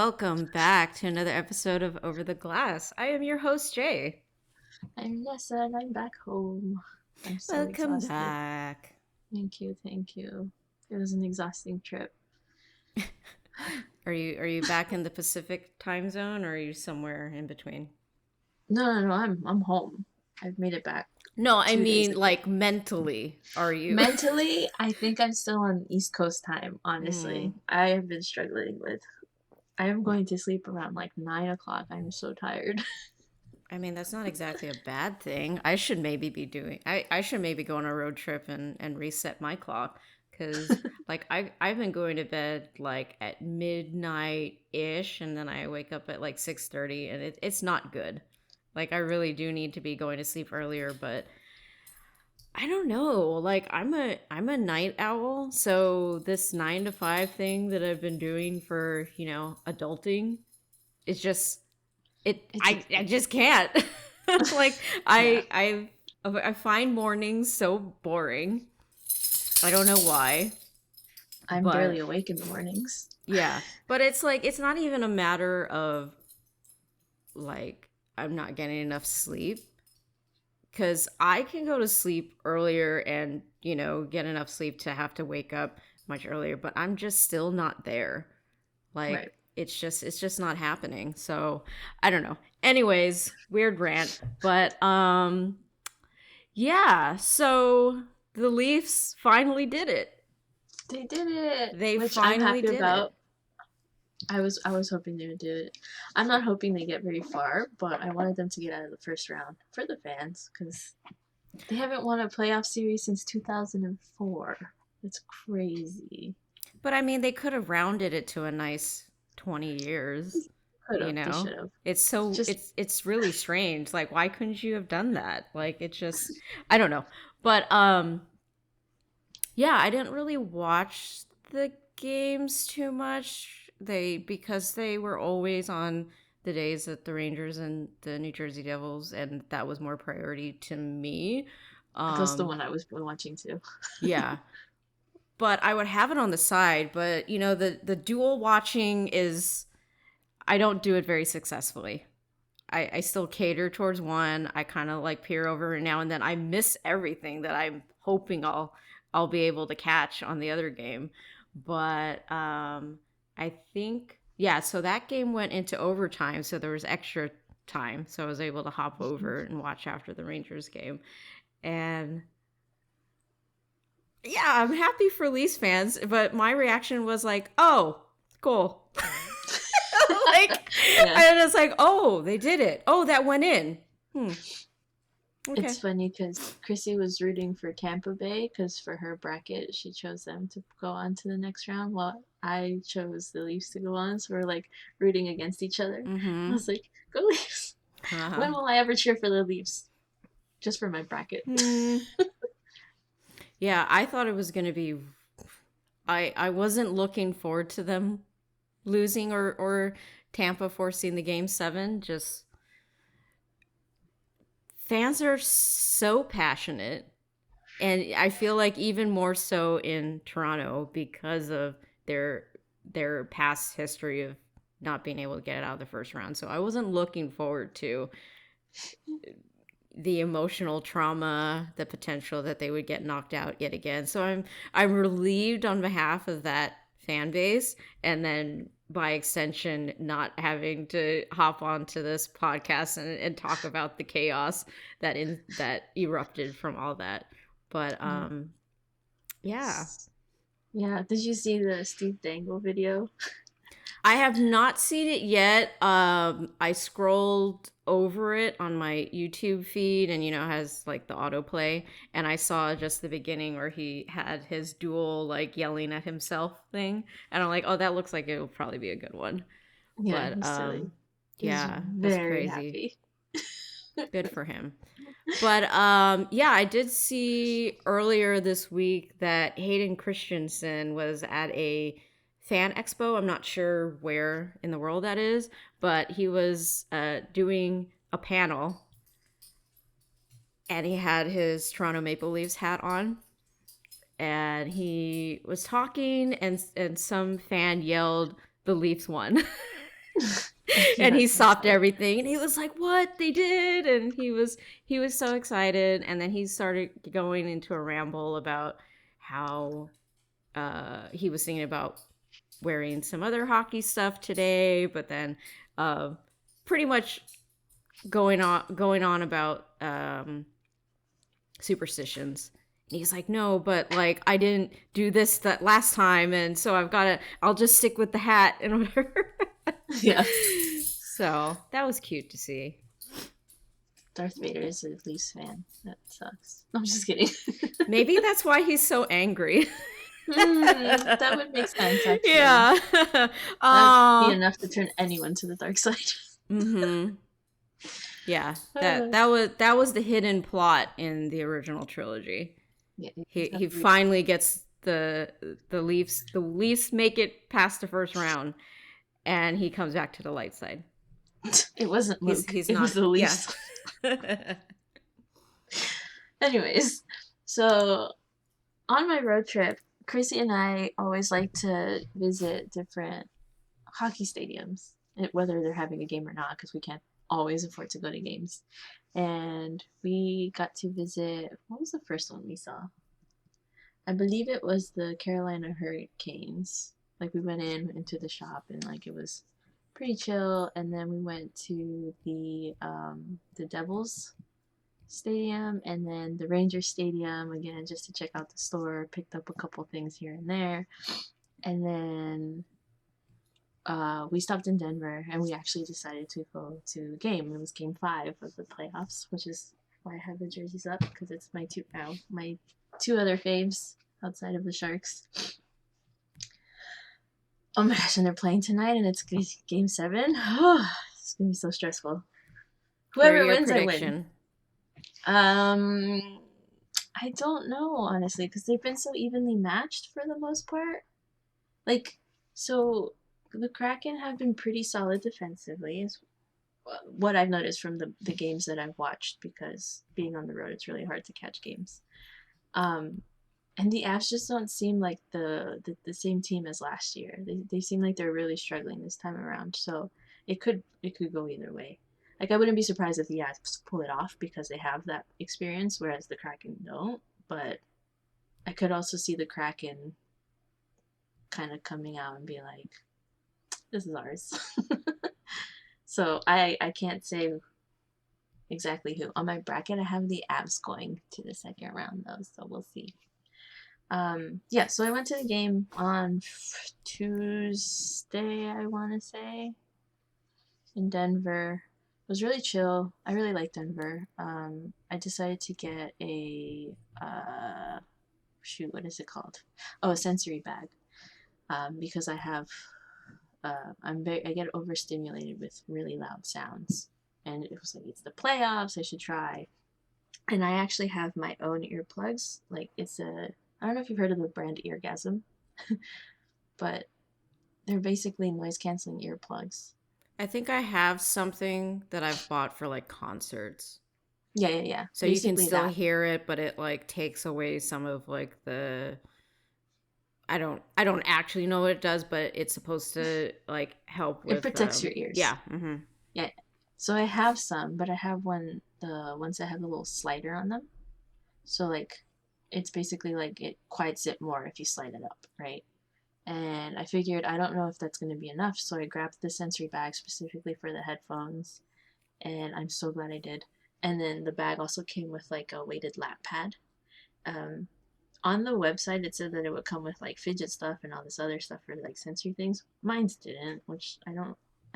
welcome back to another episode of Over the Glass. I am your host, Jay. I'm Nessa and I'm back home. I'm so Welcome exhausted. back. Thank you, thank you. It was an exhausting trip. Are you back in the Pacific time zone, or are you somewhere in between? No, I'm home. I've made it back No, I 2 days mean ago. like mentally. Are you? Mentally, I think I'm still on East Coast time, Hmm. honestly. I have been struggling with I am going to sleep around like 9 o'clock. I'm so tired. I mean, that's not exactly a bad thing. I should maybe be doing. I should maybe go on a road trip and reset my clock because like I've been going to bed like at midnight ish, and then I wake up at like 6:30, and it's not good. Like I really do need to be going to sleep earlier, but I don't know. Like I'm a night owl, so this 9 to 5 thing that I've been doing for adulting, it's just it It's I exhausting. just can't. Like Yeah, I find mornings so boring. I don't know why, I'm barely but awake in the mornings. yeah. But it's like it's not even a matter of like I'm not getting enough sleep, cuz I can go to sleep earlier and, get enough sleep to have to wake up much earlier, but I'm just still not there. Right. Like it's just not happening. So, I don't know. Anyways, weird rant, but yeah, so the Leafs finally did it. They did it, They which I'm finally happy did it. about. I was hoping they would do it. I'm not hoping they get very far, but I wanted them to get out of the first round for the fans because they haven't won a playoff series since 2004. It's crazy. But I mean, they could have rounded it to a nice 20 years, Could you have. They know? should have. It's so Just it's really strange. Like why couldn't you have done that? Like it just I don't know. But yeah, I didn't really watch the games too much. Because they were always on the days that the Rangers and the New Jersey Devils, and that was more priority to me. that's the Um, one I was watching too. yeah, but I would have it on the side. But the dual watching is I don't do it very successfully. I still cater towards one. I kind of like peer over now and then. I miss everything that I'm hoping I'll be able to catch on the other game. But I think yeah, so that game went into overtime, so there was extra time. So I was able to hop over and watch after the Rangers game. And yeah, I'm happy for Leafs fans, but my reaction was like, "Oh, cool." Like, Yeah. and it's like, oh, they did it. Oh, that went in. Hmm. Okay. It's funny because Chrissy was rooting for Tampa Bay because for her bracket she chose them to go on to the next round, while I chose the Leafs to go on. So we're like rooting against each other. I Mm-hmm. was like, "Go Leafs!" Uh-huh. When will I ever cheer for the Leafs? Just for my bracket. Hmm. Yeah, I thought it was gonna be. I wasn't looking forward to them losing or Tampa forcing the game 7. Just fans are so passionate, and I feel like even more so in Toronto because of their their past history of not being able to get it out of the first round. So I wasn't looking forward to the emotional trauma, the potential that they would get knocked out yet again. So I'm relieved on behalf of that fan base, and then by extension not having to hop onto this podcast and talk about the chaos that erupted from all that. But Yeah. yeah. Yeah. Did you see the Steve Dangle video? I have not seen it yet. I scrolled over it on my YouTube feed, and it has like the autoplay, and I saw just the beginning where he had his dual like yelling at himself thing, and I'm like, oh, that looks like it will probably be a good one. Yeah, But he's silly. He's yeah, that's very crazy. happy. Good for him. But yeah, I did see earlier this week that Hayden Christensen was at a fan expo. I'm not sure where in the world that is, but he was doing a panel, and he had his Toronto Maple Leafs hat on, and he was talking, and some fan yelled, "The Leafs won." And he That's stopped insane. everything and he was like, "What? They did?" And he was so excited, and then he started going into a ramble about how he was thinking about wearing some other hockey stuff today, but then uh, pretty much going on about superstitions. And he's like, "No, but like I didn't do this that last time, and so I'll just stick with the hat and whatever." Yeah. So that was cute to see. Darth Vader is a Leafs fan. That sucks. I'm just kidding. Maybe that's why he's so angry. That would make sense, actually. Yeah. That'd be Oh. enough to turn anyone to the dark side. Mhm. Yeah. That Uh, that was that was the hidden plot in the original trilogy. yeah, He he's got he the reach. finally gets the Leafs make it past the first round, and he comes back to the light side. It wasn't He's Luke. he's It was not. the Yeah. Leafs. Anyways, so on my road trip, Chrissy and I always like to visit different hockey stadiums, whether they're having a game or not, because we can't always afford to go to games. And we got to visit, what was the first one we saw? I believe it was the Carolina Hurricanes. Like we went into the shop and like it was pretty chill, and then we went to the Devils Stadium and then the Rangers Stadium again just to check out the store, picked up a couple things here and there. And then we stopped in Denver and we actually decided to go to a game. It was game 5 of the playoffs, which is why I have the jerseys up because it's my two other faves outside of the Sharks. Oh my gosh, and they're playing tonight and it's game 7. It's gonna be so stressful. What are Whoever your wins, I win. prediction? Um, I don't know honestly because they've been so evenly matched for the most part. Like, so the Kraken have been pretty solid defensively, is what I've noticed from the games that I've watched because being on the road, it's really hard to catch games. Um, and the Avs just don't seem like the same team as last year. They seem like they're really struggling this time around. So it could go either way. Like I wouldn't be surprised if the Avs pull it off because they have that experience, whereas the Kraken don't. But I could also see the Kraken kind of coming out and be like, "This is ours." So I can't say exactly who. On my bracket, I have the Avs going to the second round though, so we'll see. Yeah, so I went to the game on Tuesday, I want to say, in Denver. It was really chill. I really like Denver. I decided to get a shoot, what is it called? Oh, a sensory bag. Because I get overstimulated with really loud sounds, and it was like it's the playoffs. I should try. And I actually have my own earplugs. Like I don't know if you've heard of the brand Eargasm, but they're basically noise canceling earplugs. I think I have something that I've bought for like concerts. Yeah, yeah, yeah. So you can Basically still that. hear it, but it like takes away some of like the I don't actually know what it does, but it's supposed to like help It with protects your ears. yeah. Mhm. Yeah. So I have some, but I have the ones that have the little slider on them. So like it's basically like it quiets it more if you slide it up, right? And I figured I don't know if that's going to be enough, so I grabbed the sensory bag specifically for the headphones, and I'm so glad I did. And then the bag also came with like a weighted lap pad. Um, on the website, it said that it would come with like fidget stuff and all this other stuff for like sensory things. Mine's didn't, which I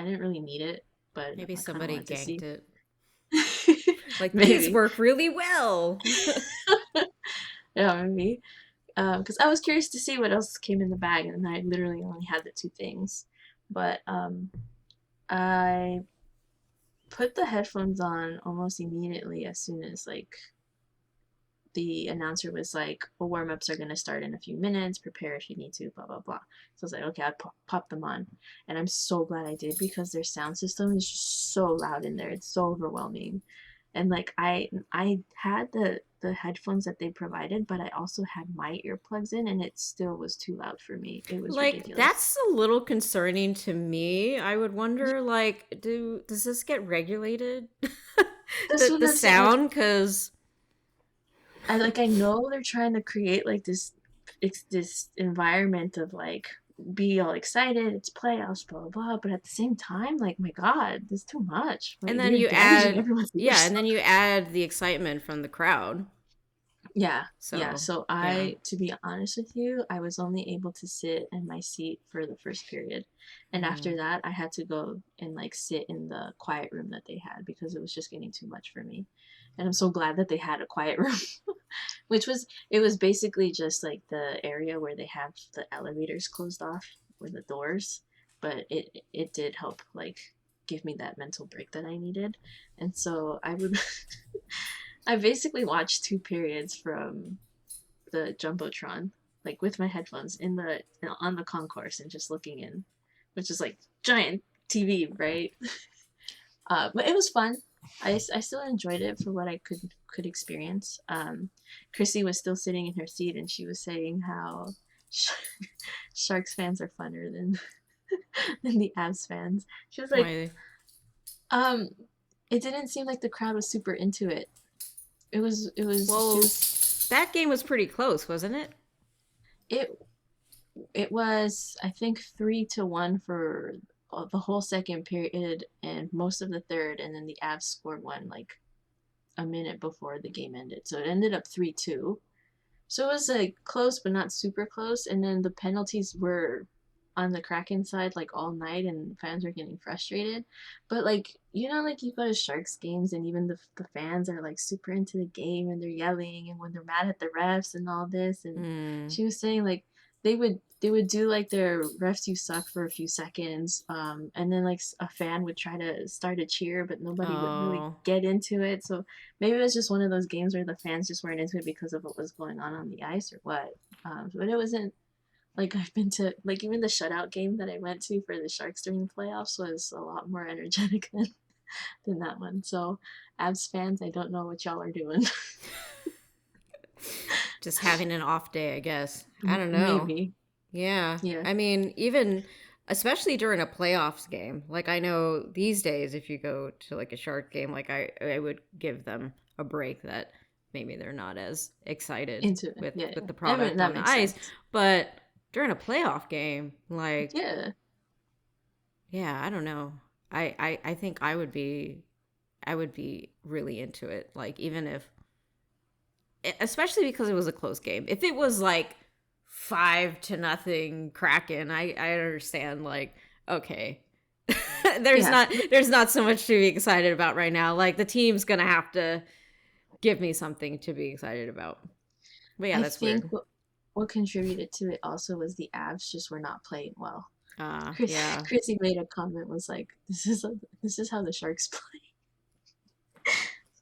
didn't really need it, but Maybe I kind of somebody wanted to ganked see. it. Like these Maybe, work really well. yeah, maybe. Because I was curious to see what else came in the bag, and I literally only had the two things. But I put the headphones on almost immediately as soon as like the announcer was like, "Well, warm ups are gonna start in a few minutes. Prepare if you need to." Blah blah blah. So I was like, "Okay, I'll pop them on," and I'm so glad I did because their sound system is just so loud in there. It's so overwhelming, and like I had the headphones that they provided, but I also had my earplugs in, and it still was too loud for me. It was Like ridiculous. that's a little concerning to me. I would wonder, like, does this get regulated? That's what The I'm saying. Like sound, because I know they're trying to create like this environment of like be all excited, it's playoffs, blah blah blah. But at the same time, like my God, this is too much. Like and then you're you damaging add, everyone's yeah, ears. and then you add the excitement from the crowd. Yeah, yeah. So So yeah. to be honest with you, I was only able to sit in my seat for the first period. And after Mm. that, I had to go and like sit in the quiet room that they had because it was just getting too much for me. And I'm so glad that they had a quiet room, it was basically just like the area where they have the elevators closed off or the doors, but it did help like give me that mental break that I needed. And so I would I basically watched two periods from the jumbotron, like with my headphones in the on the concourse and just looking in, which is like giant TV, right? But it was fun. I still enjoyed it for what I could experience. Chrissy was still sitting in her seat and she was saying how Sharks fans are funner than than the Avs fans. She was like, Why? um, it didn't seem like the crowd was super into it. She Well, was that game was pretty close, wasn't it? it it was I think 3-1 for the whole second period and most of the third, and then the Avs scored one like a minute before the game ended, so it ended up 3-2. So it was like close but not super close, and then the penalties were on the Kraken side like all night, and fans were getting frustrated. But like like you go to Sharks games, and even the fans are like super into the game, and they're yelling, and when they're mad at the refs and all this. And Mm. she was saying like they would do like their refs you suck for a few seconds, and then like a fan would try to start a cheer, but nobody would really Oh. get into it. So maybe it was just one of those games where the fans just weren't into it because of what was going on the ice or what. But it wasn't like I've been to like even the shutout game that I went to for the Sharks during the playoffs was a lot more energetic than that one. So, Abs fans, I don't know what y'all are doing. Just having an off day, I guess. I don't know. Maybe, Yeah. yeah. I mean, even especially during a playoffs game. Like I know these days if you go to like a Shark game, like I would give them a break that maybe they're not as excited Into it, yeah, with the yeah. product That on the makes ice, sense. but during a playoff game, like Yeah, yeah, I don't know. I think I would be really into it. Like even if especially because it was a close game. If it was like 5-0 Kraken, I understand. Like okay, yeah. there's not so much to be excited about right now. Like the team's gonna have to give me something to be excited about. But yeah, I that's think weird. what contributed to it also was the Avs just were not playing well. Yeah. Chrissy made a comment was like, this is how the Sharks play."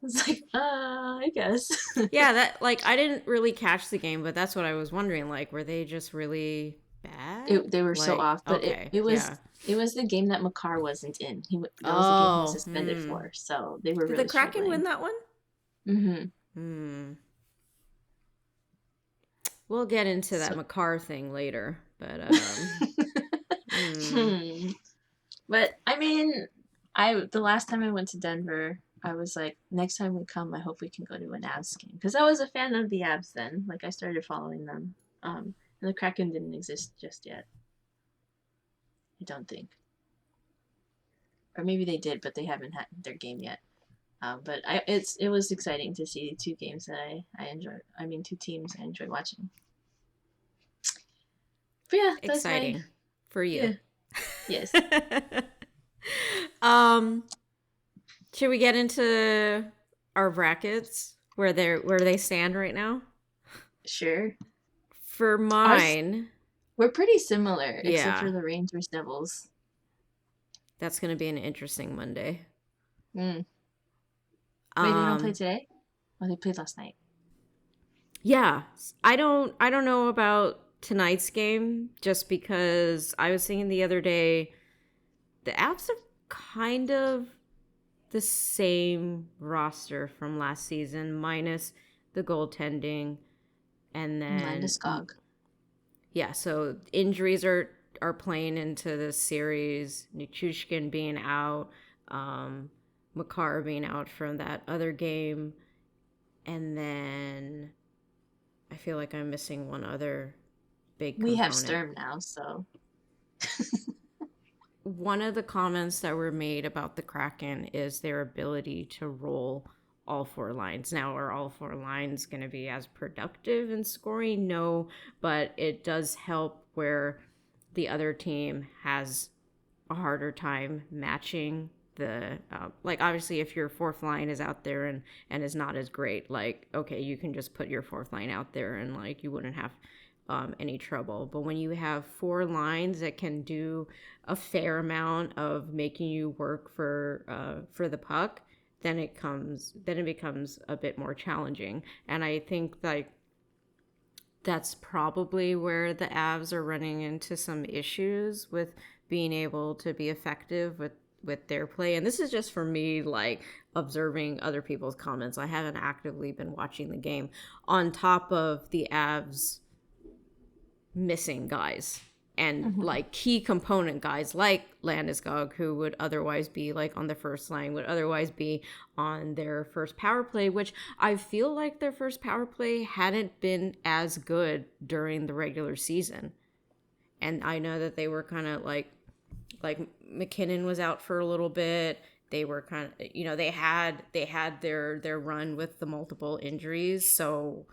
It's like, I guess. Yeah, that like I didn't really catch the game, but that's what I was wondering. Like, were they just really bad? They were so Like, off, but okay, yeah. it was the game that Makar wasn't in. That was the game he was Oh, suspended for, so they were did the really Kraken win struggling. that one? Hmm. Hmm. We'll get into that So, Makar thing later, but hmm. hmm. But I mean, I the last time I went to Denver, I was like, next time we come, I hope we can go to an Avs game because I was a fan of the Avs then. Like I started following them, and the Kraken didn't exist just yet. I don't think, or maybe they did, but they haven't had their game yet. But it was exciting to see two games that I enjoy. I mean, two teams I enjoy watching. But yeah, that's my Exciting for you. yeah yes. um, should we get into our brackets where they stand right now? Sure. For Ours mine, we're pretty similar except yeah, for the Rangers Devils. that's gonna be an interesting Monday. Mm. Wait, they don't play Um, today? Oh, they played last night. yeah, I don't know about tonight's game just because I was thinking the other day the Avs have kind of the same roster from last season, minus the goaltending, and then Landeskog. yeah. So injuries are playing into this series. Nichushkin being out, Makar being out from that other game, and then I feel like I'm missing one other big We have component. Sturm now, so. One of the comments that were made about the Kraken is their ability to roll all four lines. Now, are all four lines going to be as productive in scoring? No, but it does help where the other team has a harder time matching the like obviously if your fourth line is out there and is not as great, like okay, you can just put your fourth line out there and like you wouldn't have any trouble. But when you have four lines that can do a fair amount of making you work for the puck, then it becomes a bit more challenging. And I think like that's probably where the Avs are running into some issues with being able to be effective with their play. And this is just for me, like observing other people's comments. I haven't actively been watching the game. On top of the Avs missing guys and like key component guys like Landeskog, who would otherwise be like on the first line, would otherwise be on their first power play, which I feel like their first power play hadn't been as good during the regular season. And I know that they were kind of like McKinnon was out for a little bit. They were kind of, you know, they had their run with the multiple injuries. So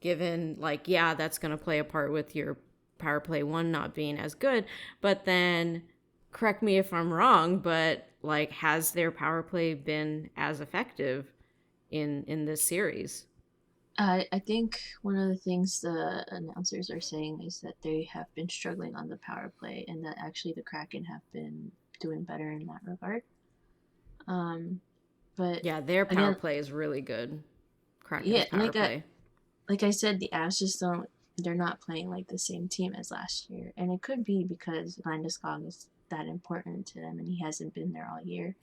given like, yeah, that's going to play a part with your power play one not being as good. But then correct me if I'm wrong, but like, has their power play been as effective in this series? I think one of the things the announcers are saying is that they have been struggling on the power play, and that actually the Kraken have been doing better in that regard. But Yeah, their power again, play is really good. Kraken's yeah, power play. like I said, the Avs just don't. They're not playing like the same team as last year, and it could be because Landeskog is that important to them, and he hasn't been there all year.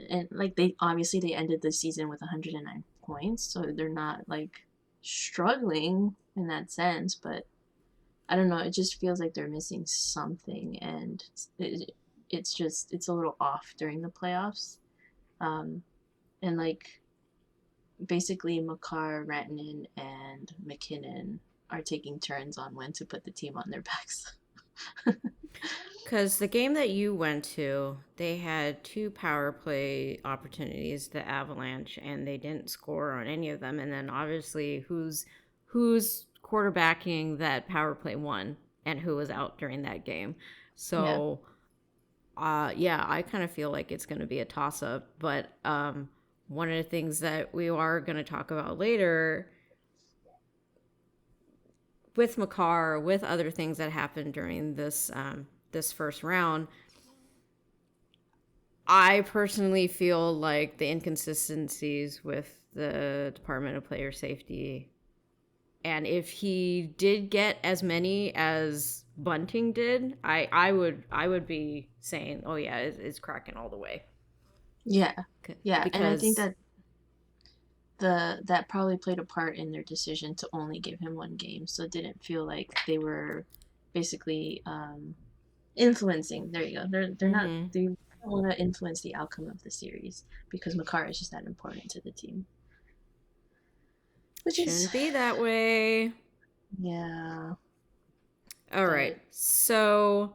And like they obviously they ended the season with 109 points, so they're not like struggling in that sense. But I don't know. It just feels like they're missing something, and it's a little off during the playoffs. Um, and like basically Makar, Rantanen, and McKinnon are taking turns on when to put the team on their backs. Because the game that you went to, they had two power play opportunities, the Avalanche, and they didn't score on any of them. And then obviously, who's quarterbacking that power play one, and who was out during that game. Yeah. So, yeah, I kind of feel like it's going to be a toss up. But one of the things that we are going to talk about later with Makar, with other things that happened during this first round, I personally feel like the inconsistencies with the Department of Player Safety, and if he did get as many as Bunting did, I would be saying, oh yeah, it's Kraken all the way. Yeah. Yeah, and I think Because that probably played a part in their decision to only give him one game, so it didn't feel like they were basically influencing. There you go. They're not mm-hmm, they don't want to influence the outcome of the series because Makar is just that important to the team. Which is shouldn't be that way. yeah, All right, but so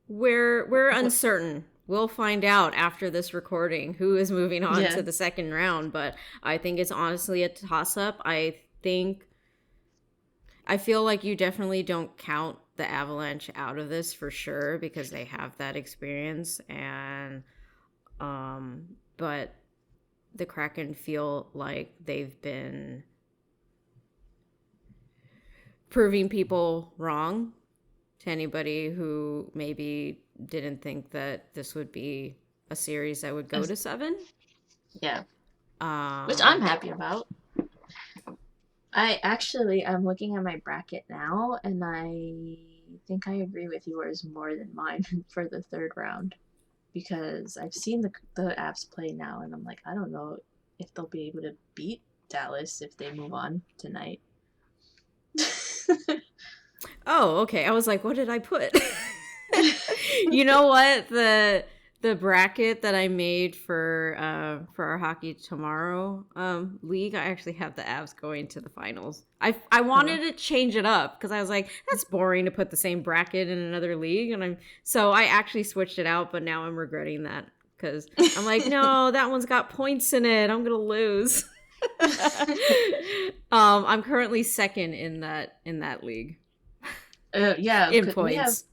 we're uncertain. We'll find out after this recording who is moving on yeah, to the second round, but I think it's honestly a toss up. I feel like you definitely don't count the Avalanche out of this for sure because they have that experience, and but the Kraken feel like they've been proving people wrong, to anybody who maybe didn't think that this would be a series that would go to seven. yeah, which I'm Um, happy about. I'm looking at my bracket now, and I think I agree with yours more than mine for the third round. because I've seen the Avs play now, and I'm like, I don't know if they'll be able to beat Dallas if they move on tonight. Oh, okay. I was like, what did I put? You know what? The bracket that I made for our Hockey Tomorrow league, I actually have the Avs going to the finals. I wanted to change it up because I was like, that's boring to put the same bracket in another league, and I actually switched it out, but now I'm regretting that because I'm like, no, that one's got points in it. I'm gonna lose. I'm currently second in that league. Yeah, In we have. points.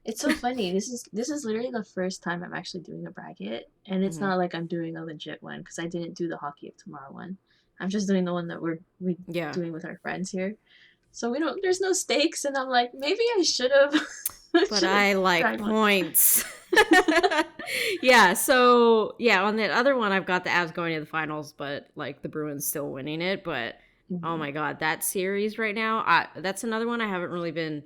It's so funny. This is literally the first time I'm actually doing a bracket, and it's Mm-hmm. not like I'm doing a legit one because I didn't do the Hockey of Tomorrow one. I'm just doing the one that we Yeah. doing with our friends here. So we don't. There's no stakes, and I'm like, maybe I should have. But I like tried one. points. Yeah, so yeah, on that other one I've got the Avs going to the finals, but like the Bruins still winning it. But oh Mm-hmm. my god, that series right now, that's another one I haven't really been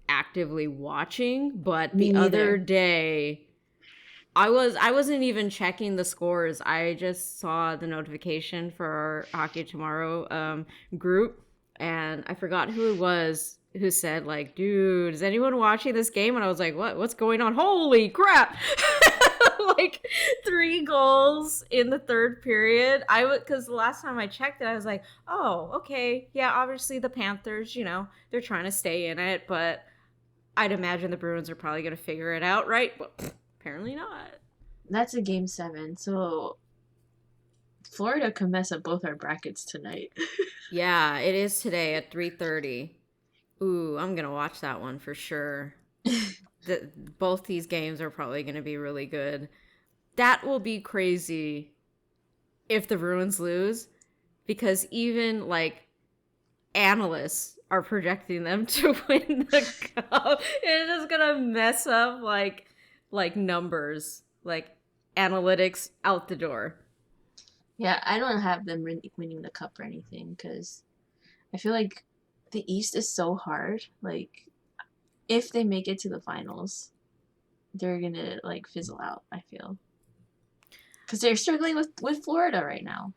actively watching. But Me the other neither. day I wasn't even checking the scores. I just saw the notification for our Hockey Tomorrow group, and I forgot who it was who said like, "Dude, is anyone watching this game?" And I was like, "What? What's going on? Holy crap!" Like 3 goals in the third period. I would because the last time I checked it, I was like, "Oh, okay, yeah." Obviously, the Panthers, they're trying to stay in it, but I'd imagine the Bruins are probably going to figure it out, right? Well, apparently not. That's a game 7. So Florida can mess up both our brackets tonight. Yeah, it is today at 3:30. Ooh, I'm going to watch that one for sure. Both these games are probably going to be really good. That will be crazy if the Bruins lose because even like analysts are projecting them to win the cup. It is going to mess up like numbers, like analytics out the door. Yeah, I don't have them winning the cup or anything because I feel like the East is so hard. Like, if they make it to the finals, they're gonna like fizzle out. I feel because they're struggling with Florida right now.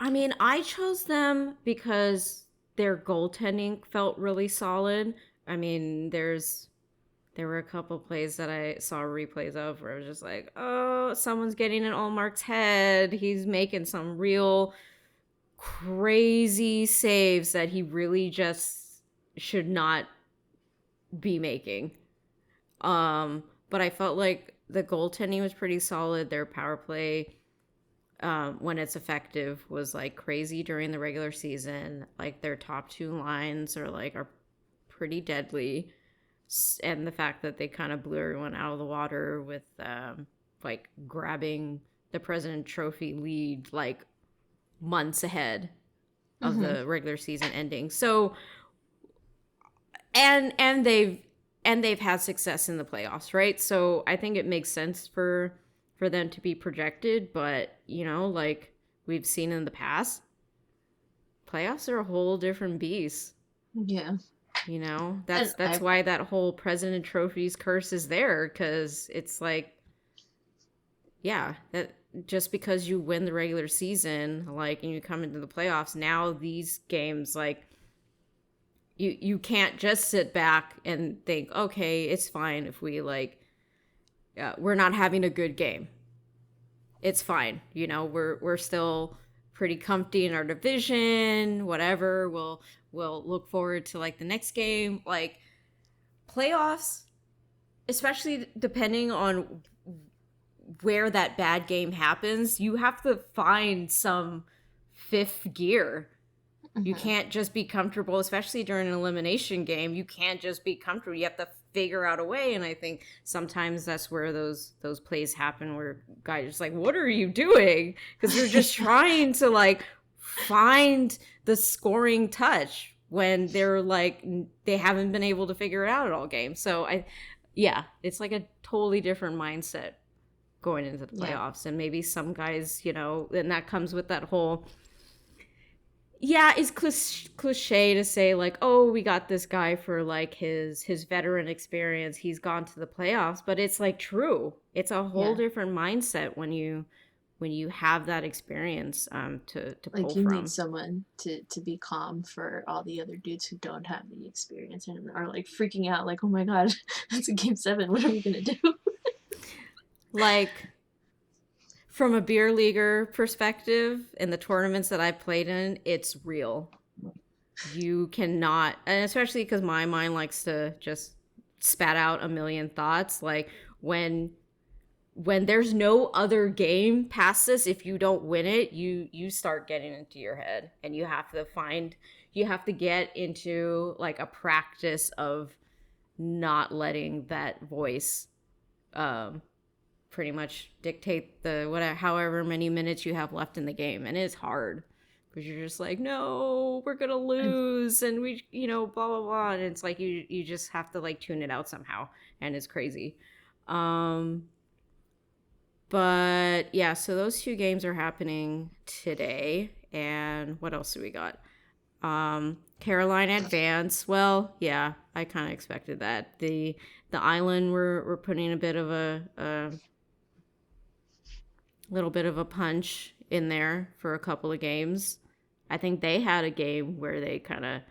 I mean, I chose them because their goaltending felt really solid. I mean, there were a couple plays that I saw replays of where I was just like, oh, someone's getting in Allmark's head. He's making some real crazy saves that he really just should not be making. But I felt like the goaltending was pretty solid. Their power play, when it's effective, was like crazy during the regular season. Like their top two lines are pretty deadly, and the fact that they kind of blew everyone out of the water with like grabbing the President Trophy lead like months ahead of Mm-hmm. the regular season ending. So and they've had success in the playoffs, right? So I think it makes sense for them to be projected, but like we've seen in the past, playoffs are a whole different beast. Yeah, That's and that's why that whole President Trophies curse is there, because it's like, yeah, that just because you win the regular season, like, and you come into the playoffs, now these games, like, you can't just sit back and think, okay, it's fine if we like, we're not having a good game. It's fine, we're still pretty comfy in our division. Whatever, we'll look forward to like the next game, like playoffs, especially depending on where that bad game happens. You have to find some fifth gear. You mm-hmm. can't just be comfortable, especially during an elimination game. You can't just be comfortable. You have to figure out a way. And I think sometimes that's where those plays happen, where guys are just like, what are you doing? Because they're just trying to like find the scoring touch when they're like, they haven't been able to figure it out at all game. So yeah, it's like a totally different mindset going into the Yeah, playoffs. And maybe some guys, and that comes with that whole yeah, it's cliche to say like, oh, we got this guy for like his veteran experience. He's gone to the playoffs, but it's like true. It's a whole Yeah. different mindset when you have that experience to Like pull you need from. someone to be calm for all the other dudes who don't have the experience and are like freaking out like, oh my god, that's a game 7. What are we gonna do? Like from a beer leaguer perspective, in the tournaments that I played in, it's real. You cannot, and especially because my mind likes to just spat out a million thoughts. Like when there's no other game past this, if you don't win it, you start getting into your head, and you have to get into like a practice of not letting that voice um pretty much dictate the whatever however many minutes you have left in the game, and it's hard because you're just like, no, we're gonna lose, and we, blah blah blah, and it's like you just have to like tune it out somehow, and it's crazy. um but yeah, so those two games are happening today. And what else do we got? Carolina advance. Well, yeah, I kind of expected that. The island were putting a bit of a little bit of a punch in there for a couple of games. I think they had a game where they kind of,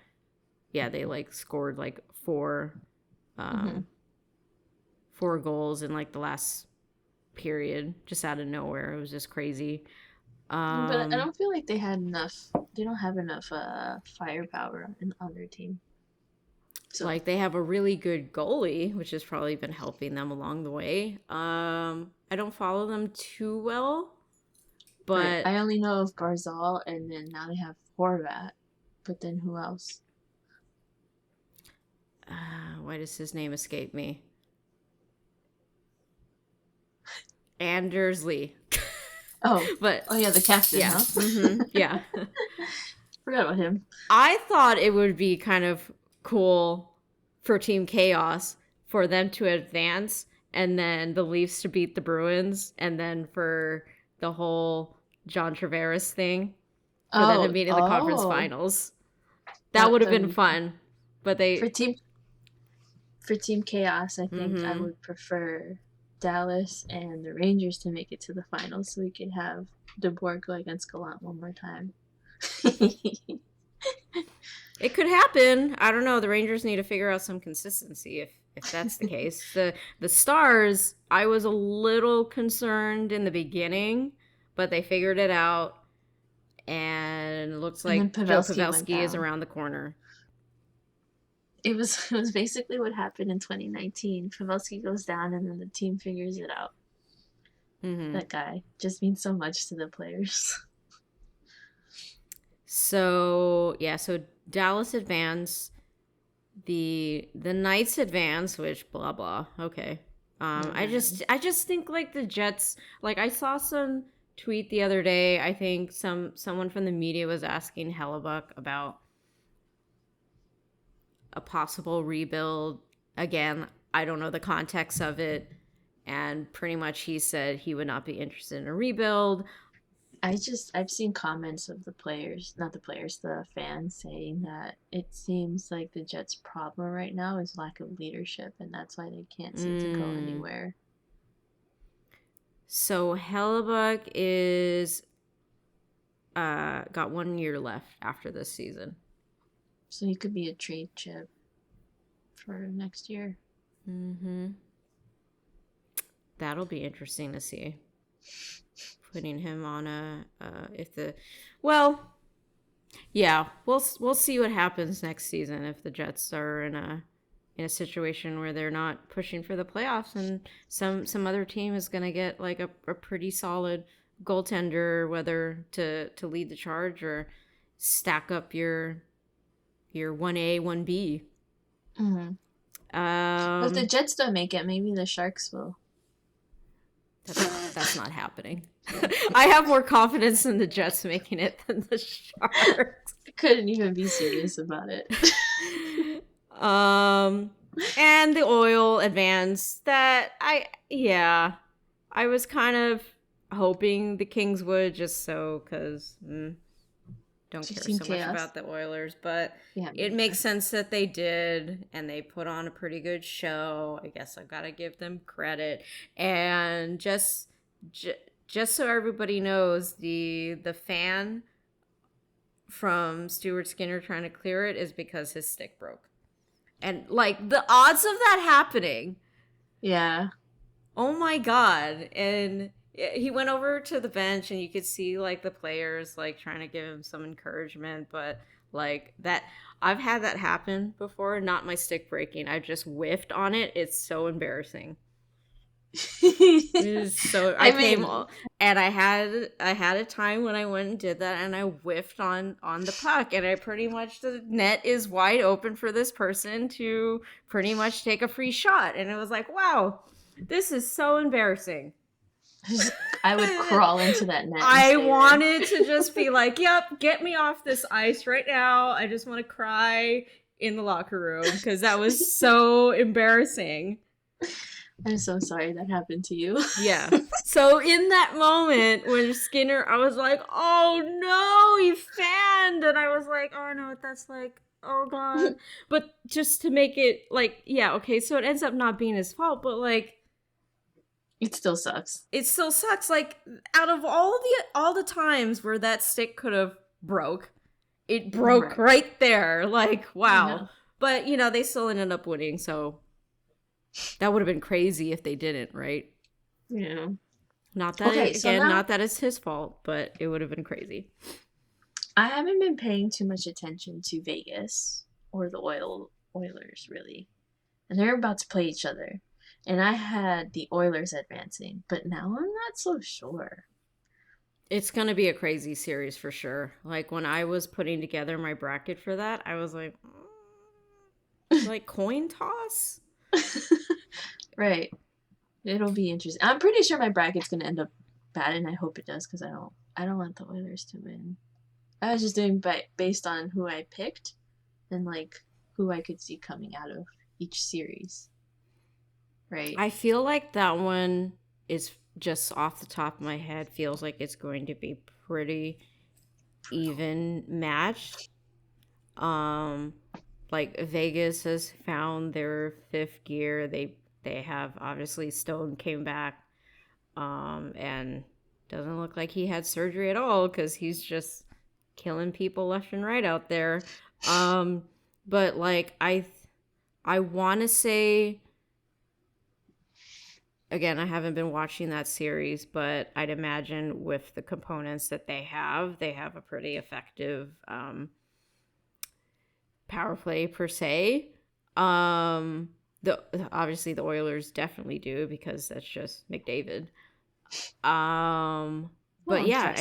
yeah, they like scored like Mm-hmm. four goals in like the last period, just out of nowhere. It was just crazy. But I Um, don't feel like they had enough. They don't have enough firepower on their team. So like they have a really good goalie, which has probably been helping them along the way. I don't follow them too well, right, but I only know of Barzal, and then now they have Horvat. But then who else? why does his name escape me? Anders Lee. Oh, But oh yeah, the captain, yeah, huh? yeah. Forgot about him. I thought it would be kind of cool for Team Chaos for them to advance and then the Leafs to beat the Bruins, and then for the whole John Tavares thing for them to Oh, meet in the conference oh, finals. That would have that would been be fun. fun. But For they team for Team Chaos, I think I mhm. would prefer Dallas and the Rangers to make it to the finals, so we could have DeBoer go against Gallant one more time. It could happen. I don't know. The Rangers need to figure out some consistency if that's the case. The Stars, I was a little concerned in the beginning, but they figured it out, and it looks And then like Joe Pavelski went Pavelski is down. around the corner. It was basically what happened in 2019. Pavelski goes down, and then the team figures it out. Hmm. That guy just means so much to the players. So yeah, so Dallas advance, the Knights advance, which blah blah. Okay. Mm. I just think like the Jets. Like I saw some tweet the other day. I think someone from the media was asking Hellebuck about a possible rebuild. Again, I don't know the context of it, and pretty much he said he would not be interested in a rebuild. I've seen comments of the players, not the players, the fans saying that it seems like the Jets' problem right now is lack of leadership, and that's why they can't seem to go Mm. anywhere. So Hellebuck is got 1 year left after this season. So he could be a trade chip for next year. Mm-hmm. That'll be interesting to see. Putting him on a if the well, yeah, we'll see what happens next season if the Jets are in a situation where they're not pushing for the playoffs, and some other team is going to get like a pretty solid goaltender, whether to lead the charge or stack up your 1A 1B. Mm-hmm. But if the Um Jets don't make it, maybe the Sharks will. that's not happening. I have more confidence in the Jets making it than the Sharks. I couldn't even be serious about it. um and the oil advance that I was kind of hoping the Kings would, just so because don't care Team so much Chaos. about the Oilers, but Yeah, it makes sense that they did, and they put on a pretty good show. I guess I've got to give them credit. And just so everybody knows, the fan from Stuart Skinner trying to clear it is because his stick broke. And like the odds of that happening. Yeah. Oh my god. And he went over to the bench and you could see like the players like trying to give him some encouragement, but like that, I've had that happen before, not my stick breaking. I just whiffed on it. It's so embarrassing. It is so I came and I had a time when I went and did that and I whiffed on the puck, and I pretty much, the net is wide open for this person to pretty much take a free shot, and it was like, wow, this is so embarrassing. I would crawl into that net. I wanted to just be like, yep, get me off this ice right now. I just want to cry in the locker room because that was so embarrassing. I'm so sorry that happened to you. Yeah. So in that moment when Skinner, I was like, oh no, he fanned. And I was like, oh no, that's like, oh god. But just to make it like, yeah, okay, so it ends up not being his fault, but like, it still sucks. It still sucks. Like, out of all the times where that stick could have broke, it broke right there. Like, wow. But, you know, they still ended up winning, so that would have been crazy if they didn't, right? Yeah. Not that, not that it's his fault, but it would have been crazy. I haven't been paying too much attention to Vegas or the Oilers, really. And they're about to play each other. And I had the Oilers advancing, but now I'm not so sure. It's going to be a crazy series for sure. Like, when I was putting together my bracket for that, I was like, like, coin toss? Right. It'll be interesting. I'm pretty sure my bracket's going to end up bad, and I hope it does, because I don't want the Oilers to win. I was just doing based on who I picked and, like, who I could see coming out of each series. Right. I feel like that one is, just off the top of my head, feels like it's going to be pretty even matched. Like, Vegas has found their fifth gear. They have, obviously, Stone came back, and doesn't look like he had surgery at all, because he's just killing people left and right out there. But like, I want to say, again, I haven't been watching that series, but I'd imagine with the components that they have a pretty effective power play per se. Obviously the Oilers definitely do, because that's just McDavid. But yeah,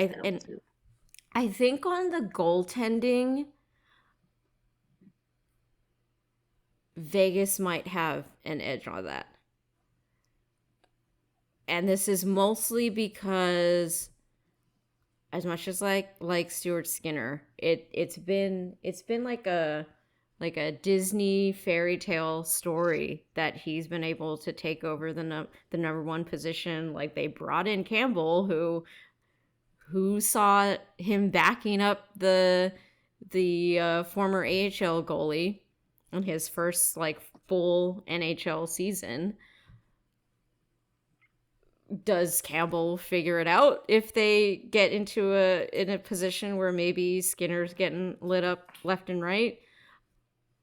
I think on the goaltending, Vegas might have an edge on that. And this is mostly because, as much as like Stuart Skinner, it's been like a Disney fairy tale story that he's been able to take over the number one position. Like, they brought in Campbell, who saw him backing up the former AHL goalie in his first like full NHL season. Does Campbell figure it out if they get into a position where maybe Skinner's getting lit up left and right?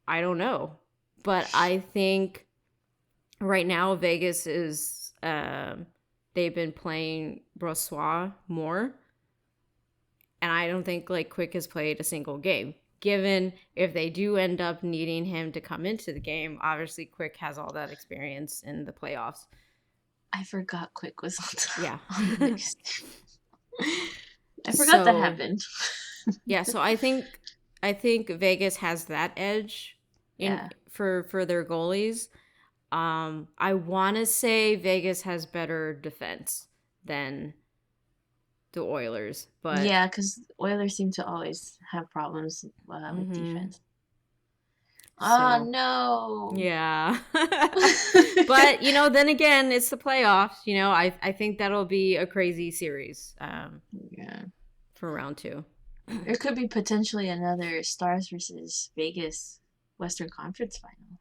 I don't know. But I think right now Vegas is they've been playing Brossoit more. And I don't think like Quick has played a single game. Given if they do end up needing him to come into the game, obviously Quick has all that experience in the playoffs. I forgot Quick was on top. Yeah. I forgot that happened. Yeah, so I think Vegas has that edge for their goalies. I want to say Vegas has better defense than the Oilers, but yeah, because Oilers seem to always have problems with defense. Oh, no. Yeah. But, you know, then again, it's the playoffs. You know, I think that'll be a crazy series for round 2. There could be potentially another Stars versus Vegas Western Conference final.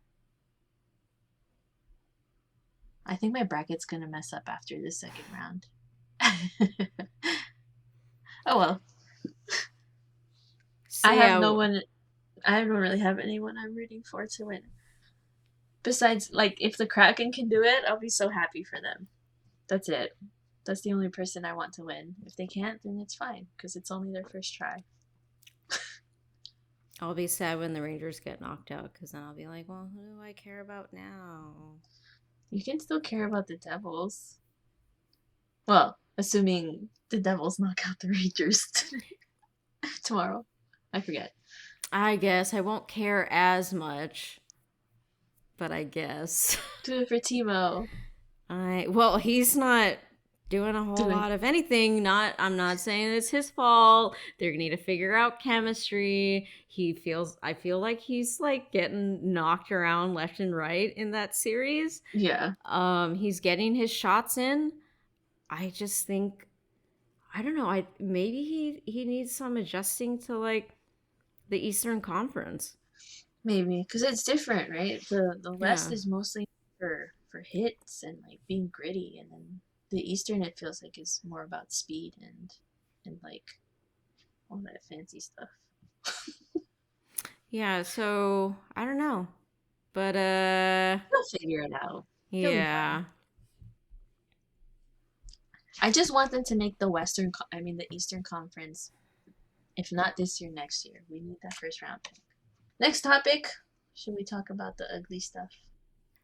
I think my bracket's gonna mess up after the second round. Oh well. So yeah, I don't really have anyone I'm rooting for to win. Besides, like, if the Kraken can do it, I'll be so happy for them. That's it. That's the only person I want to win. If they can't, then it's fine, because it's only their first try. I'll be sad when the Rangers get knocked out because then I'll be like, well, who do I care about now? You can still care about the Devils. Well, assuming the Devils knock out the Rangers tomorrow. I forget. I guess I won't care as much, but I guess. Do it for Timo. Well, he's not doing a whole Doing lot of anything. I'm not saying it's his fault. They're gonna need to figure out chemistry. I feel like he's like getting knocked around left and right in that series. yeah. He's getting his shots in. I just think I don't know. Maybe he needs some adjusting to like the Eastern Conference. Maybe because it's different, right? The West Yeah. is mostly for hits and like being gritty, and then the Eastern it feels like is more about speed and like all that fancy stuff. Yeah, so I don't know. But He'll figure it out. He'll be fine. yeah. I just want them to make the Eastern Conference. If not this year, next year. We need that first round pick. Next topic. Should we talk about the ugly stuff?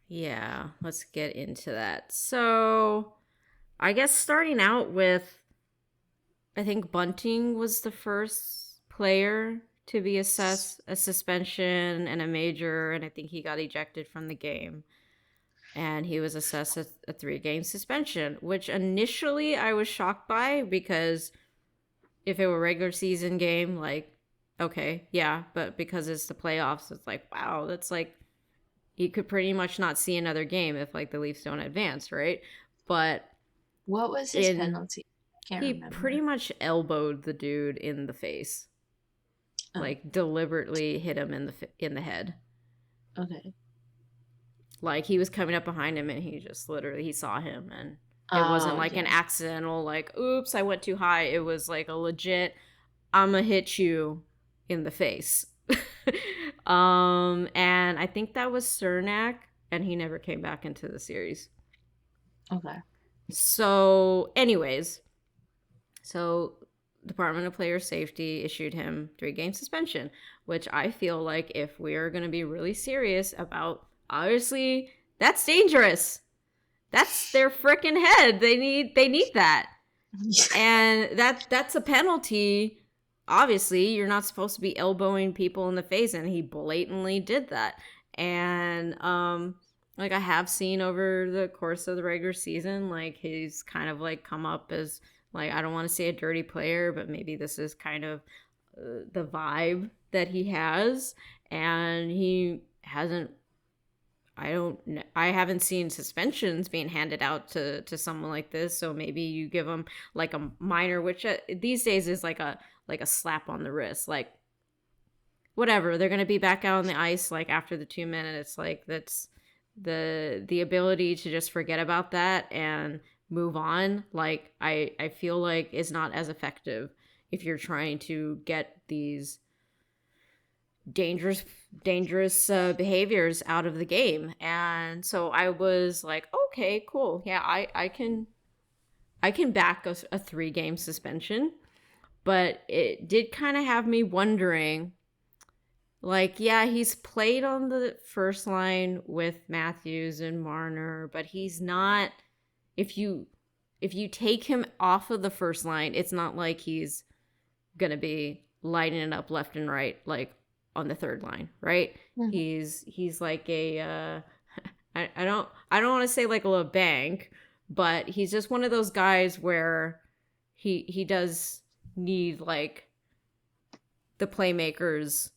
Yeah, let's get into that. So, I guess starting out with I think Bunting was the first player to be assessed a suspension and a major, and I think he got ejected from the game. And he was assessed a 3-game suspension, which initially I was shocked by because if it were a regular season game, like, okay, yeah, but because it's the playoffs, it's like, wow, that's like, you could pretty much not see another game if like the Leafs don't advance, right? But What was his in penalty? Can't he pretty remember. much elbowed the dude in the face, Oh, like deliberately hit him in the head. okay. Like he was coming up behind him and he just literally he saw him and it wasn't Oh like an yeah. accidental like oops I went too high. It was like a legit I'ma hit you in the face. And I think that was Cernak and he never came back into the series. Okay. So anyways, so Department of Player Safety issued him 3-game suspension, which I feel like if we're going to be really serious about, obviously that's dangerous. That's their freaking head. They need that. And that's a penalty. Obviously, you're not supposed to be elbowing people in the face and he blatantly did that. And like I have seen over the course of the regular season, like he's kind of like come up as like I don't want to say a dirty player, but maybe this is kind of the vibe that he has, and he hasn't. I haven't seen suspensions being handed out to someone like this. So maybe you give them like a minor, which these days is like a slap on the wrist, like whatever. They're gonna be back out on the ice like after the 2 minutes. Like that's the ability to just forget about that and move on, like I feel like is not as effective if you're trying to get these dangerous behaviors out of the game. And so I was like, okay, cool, yeah, I can back a 3-game suspension. But it did kind of have me wondering, like, yeah, he's played on the first line with Matthews and Marner, but he's not. If you take him off of the first line, it's not like he's gonna be lighting it up left and right like on the third line, right? Mhm. He's like a I don't want to say like a little bank, but he's just one of those guys where he does need like the playmakers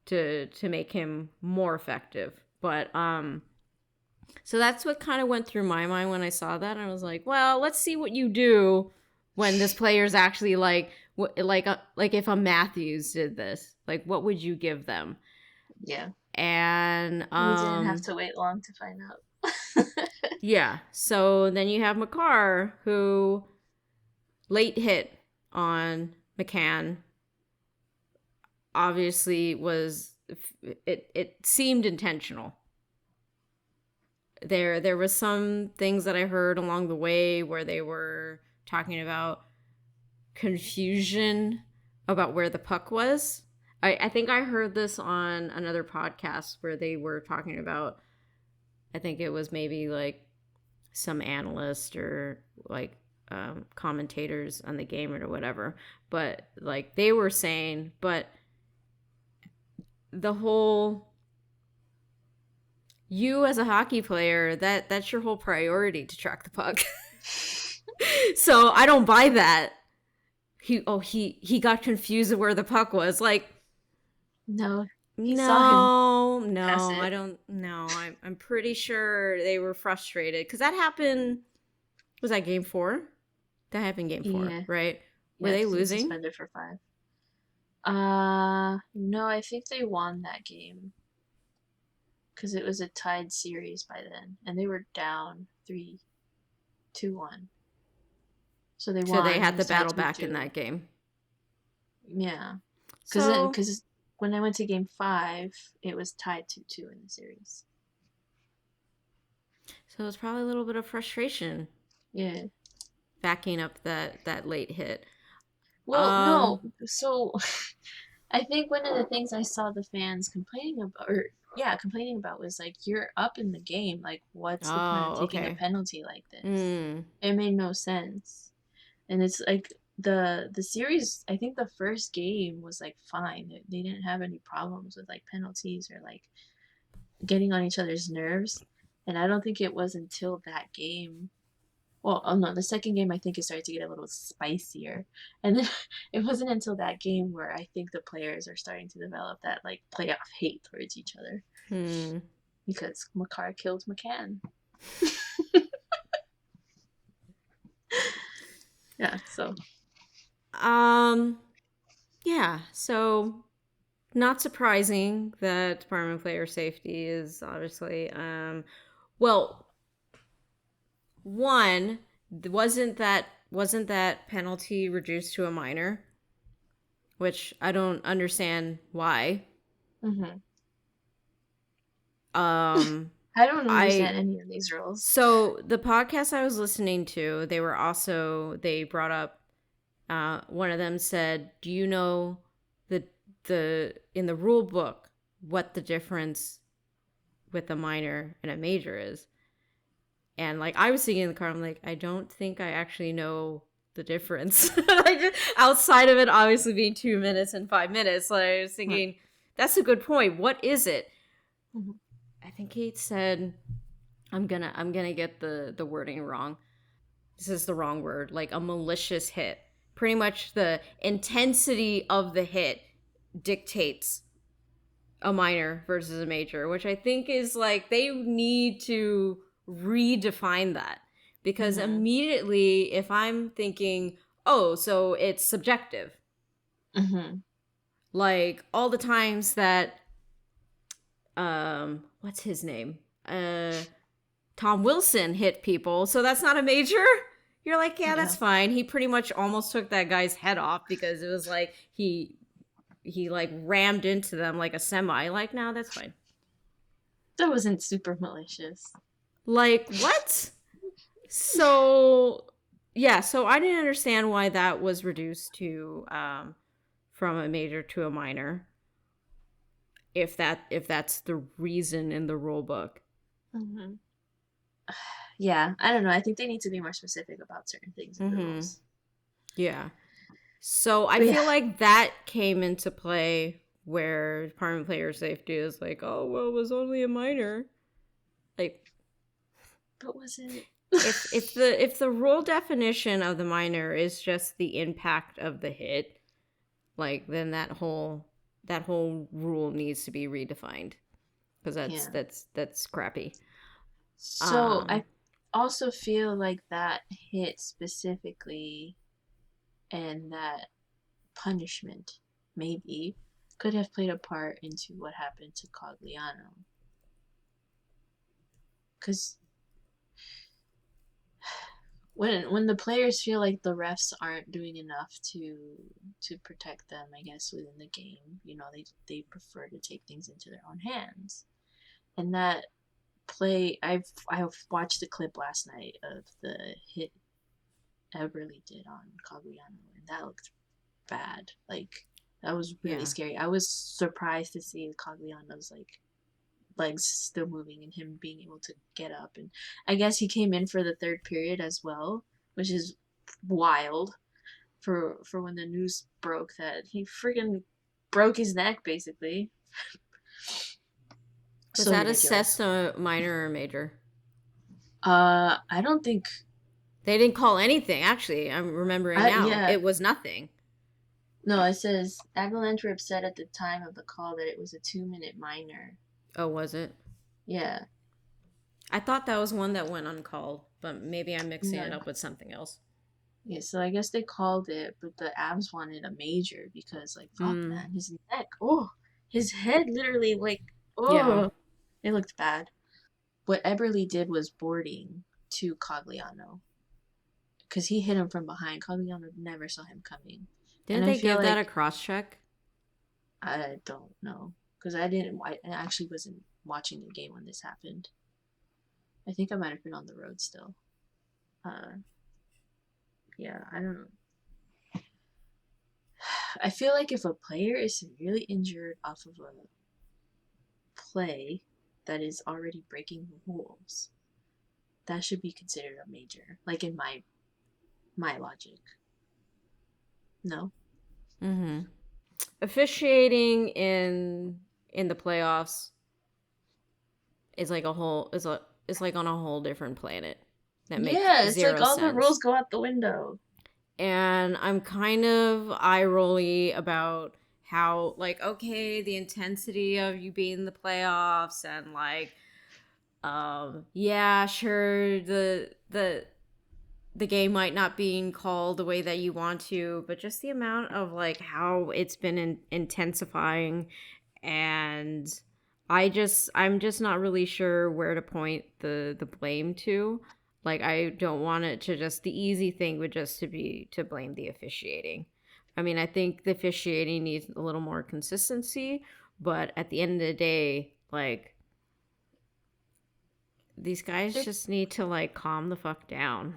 to make him more effective. But so that's what kind of went through my mind when I saw that. I was like, well, let's see what you do when this player's actually like What like if a Matthews did this, like what would you give them? Yeah. And We didn't have to wait long to find out. yeah, so then you have McCarr, who late hit on McCann, obviously was, it seemed intentional. There was some things that I heard along the way where they were talking about confusion about where the puck was. I think I heard this on another podcast where they were talking about, I think it was maybe like some analyst or like commentators on the game or whatever, but like they were saying, but the whole, you as a hockey player, that's your whole priority, to track the puck. So I don't buy that. He got confused of where the puck was. Like, No, he saw him pass no, I it. don't know. I'm pretty sure they were frustrated because that happened. Was that game 4? That happened game 4, Yeah. right? Were they Yes, and losing? suspended for 5. No, I think they won that game because it was a tied series by then, and they were down 3-2-1. So they So they won. It had the was tied battle back in 2-2. that game. Yeah, So because when I went to game 5, it was tied 2-2 in the series. so it's probably a little bit of frustration Yeah. backing up that late hit. Well, no. So I think one of the things I saw the fans complaining about, or yeah, complaining about, was like, you're up in the game. Like, what's the point of Oh, taking a okay. penalty like this? Mm. It made no sense. And it's like the series. I think the first game was like fine. They didn't have any problems with like penalties or like getting on each other's nerves. And I don't think it was until that game. Well, oh no, the second game I think it started to get a little spicier, and then it wasn't until that game where I think the players are starting to develop that like playoff hate towards each other Hmm. because Makar killed McCann. Yeah, so Um. Yeah. So not surprising that Department of Player Safety is obviously well, one, wasn't that penalty reduced to a minor, which I don't understand why. hmm Um I don't I understand any of these rules. So the podcast I was listening to, they brought up, one of them said, "Do you know the in the rule book what the difference with a minor and a major is?" And like I was sitting in the car, I'm like, I don't think I actually know the difference. Like, outside of it obviously being 2 minutes and 5 minutes, like, I was Right. thinking, that's a good point. What is it? Mhm. I think he said, I'm gonna get the wording wrong. This is the wrong word. Like a malicious hit. Pretty much the intensity of the hit dictates a minor versus a major, which I think is like they need to redefine that. Because Mhm. immediately, if I'm thinking, oh, so it's subjective, Mhm. like all the times that, what's his name? Tom Wilson hit people, so that's not a major. You're like, yeah, Yeah. that's fine. He pretty much almost took that guy's head off because it was like he like rammed into them like a semi. Like, no, that's fine. That wasn't super malicious. Like, what? So yeah, so I didn't understand why that was reduced to, from a major to a minor, if that's the reason in the rule book. Mhm. Yeah, I don't know. I think they need to be more specific about certain things in the Mm-hmm. rules. Yeah. So I But yeah, feel like that came into play where Department of Player Safety is like, oh well, it was only a minor. Like, but was it? if the rule definition of the minor is just the impact of the hit, like then that whole rule needs to be redefined because that's Yeah. that's that's crappy. So Um. I also feel like that hit specifically, and that. punishment, maybe, could have played a part into what happened to Cogliano. Because when the players feel like the refs aren't doing enough to protect them, I guess, within the game, they prefer to take things into their own hands. And that play, I've watched the clip last night of the hit Eberle did on Cogliano, and that looked bad. Like, that was really scary. I was surprised to see Cogliano's legs still moving and him being able to get up. And I guess he came in for the third period as well, which is wild for when the news broke that he friggin' broke his neck, basically. Was that assessed a minor or major? I don't think they didn't call anything. Actually, I'm remembering now. Yeah. It was nothing. No, it says Avalanche were upset at the time of the call that it was a 2-minute minor. Oh, was it? Yeah. I thought that was one that went uncalled, but maybe I'm mixing it up with something else. Yeah, so I guess they called it, but the Avs wanted a major because, fuck, man, his neck, his head literally, it looked bad. What Eberle did was boarding to Cogliano because he hit him from behind. Cogliano never saw him coming. Didn't they give that a cross-check? I don't know. Because I actually wasn't watching the game when this happened. I think I might have been on the road still. Yeah, I don't know. I feel like if a player is severely injured off of a play that is already breaking the rules, that should be considered a major. Like, in my logic. No? Mm-hmm. Officiating in the playoffs is like on a whole different planet. That makes it's like all the rules go out the window. And I'm kind of eye-rolly about how, okay, the intensity of you being in the playoffs and yeah, sure, the game might not be called the way that you want to, but just the amount of how it's been intensifying, and I'm just not really sure where to point the blame to. I don't want it to just, the easy thing would just to blame the officiating. I mean, I think the officiating needs a little more consistency, but at the end of the day, these guys just need to calm the fuck down.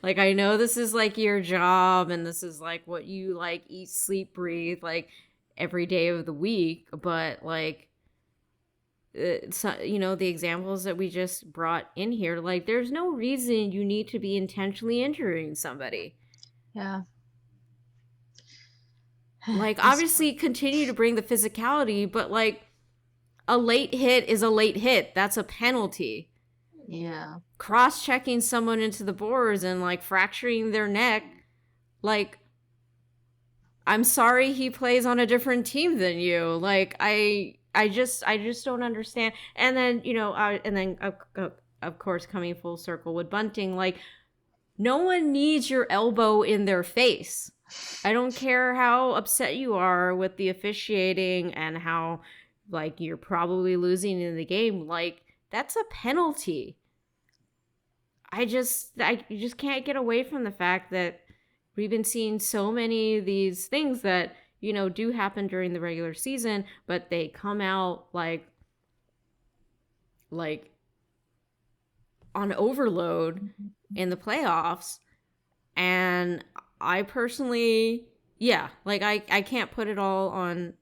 I know this is your job and this is what you eat, sleep, breathe every day of the week, but the examples that we just brought in here, there's no reason you need to be intentionally injuring somebody. Yeah. Obviously continue to bring the physicality, but a late hit is a late hit. That's a penalty. Yeah. Cross-checking someone into the boards and fracturing their neck, I'm sorry he plays on a different team than you. I just don't understand. And then, of course, coming full circle with bunting, no one needs your elbow in their face. I don't care how upset you are with the officiating and how, you're probably losing in the game. That's a penalty. You just can't get away from the fact that we've been seeing so many of these things that, do happen during the regular season, but they come out on overload in the playoffs. And I personally, I can't put it all on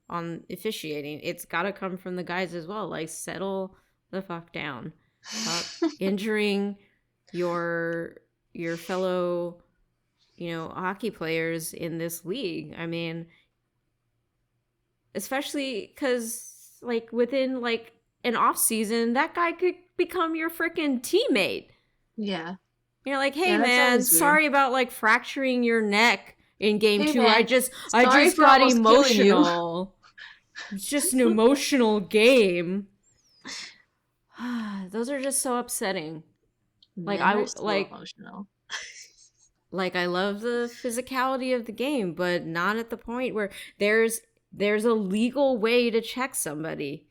officiating. It's got to come from the guys as well. Settle the fuck down. Stop injuring your fellow, hockey players in this league. I mean, especially because within an off season, that guy could become your freaking teammate. Yeah. You're hey man, sorry about fracturing your neck in game 2. Man, I just got emotional. It's just an emotional game. Those are just so upsetting. Emotional. like I love the physicality of the game, but not at the point where there's a legal way to check somebody.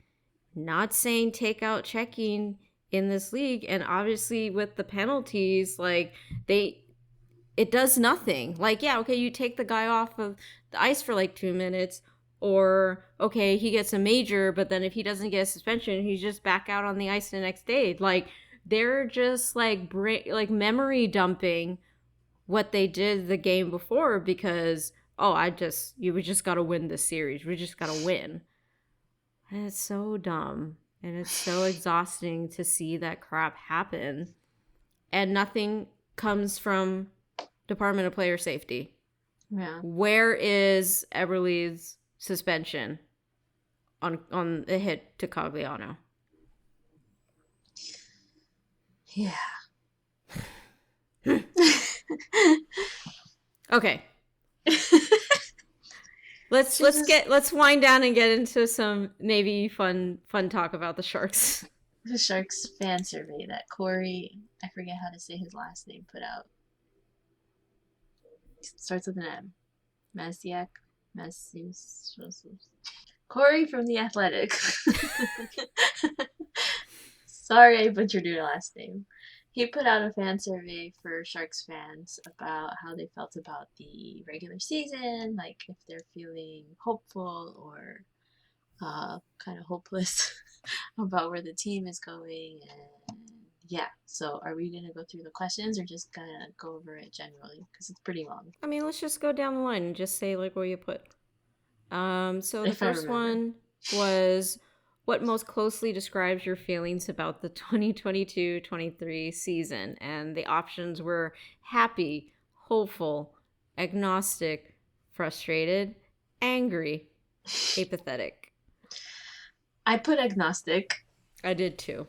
Not saying take out checking in this league, and obviously with the penalties, like it does nothing. Like, yeah, okay, you take the guy off of the ice for like 2 minutes, or okay, he gets a major, but then if he doesn't get a suspension, he's just back out on the ice the next day. Like, they're just like like memory dumping what they did the game before because we just got to win this series. We just got to win. And it's so dumb and it's so exhausting to see that crap happen, and nothing comes from Department of Player Safety. Yeah. Where is Eberle's suspension on the hit to Cogliano? Yeah. Okay. Let's wind down and get into some maybe fun talk about the Sharks. The Sharks fan survey that Corey, I forget how to say his last name, put out. Starts with an M. Masisak. Corey from The Athletic. Sorry I butchered your last name. He put out a fan survey for Sharks fans about how they felt about the regular season, like if they're feeling hopeful or kind of hopeless about where the team is going. And yeah, so are we going to go through the questions or just kind of go over it generally? Because it's pretty long. I mean, let's just go down the line and just say like where you put. So the first one was, what most closely describes your feelings about the 2022-23 season? And the options were happy, hopeful, agnostic, frustrated, angry, apathetic. I put agnostic. I did too.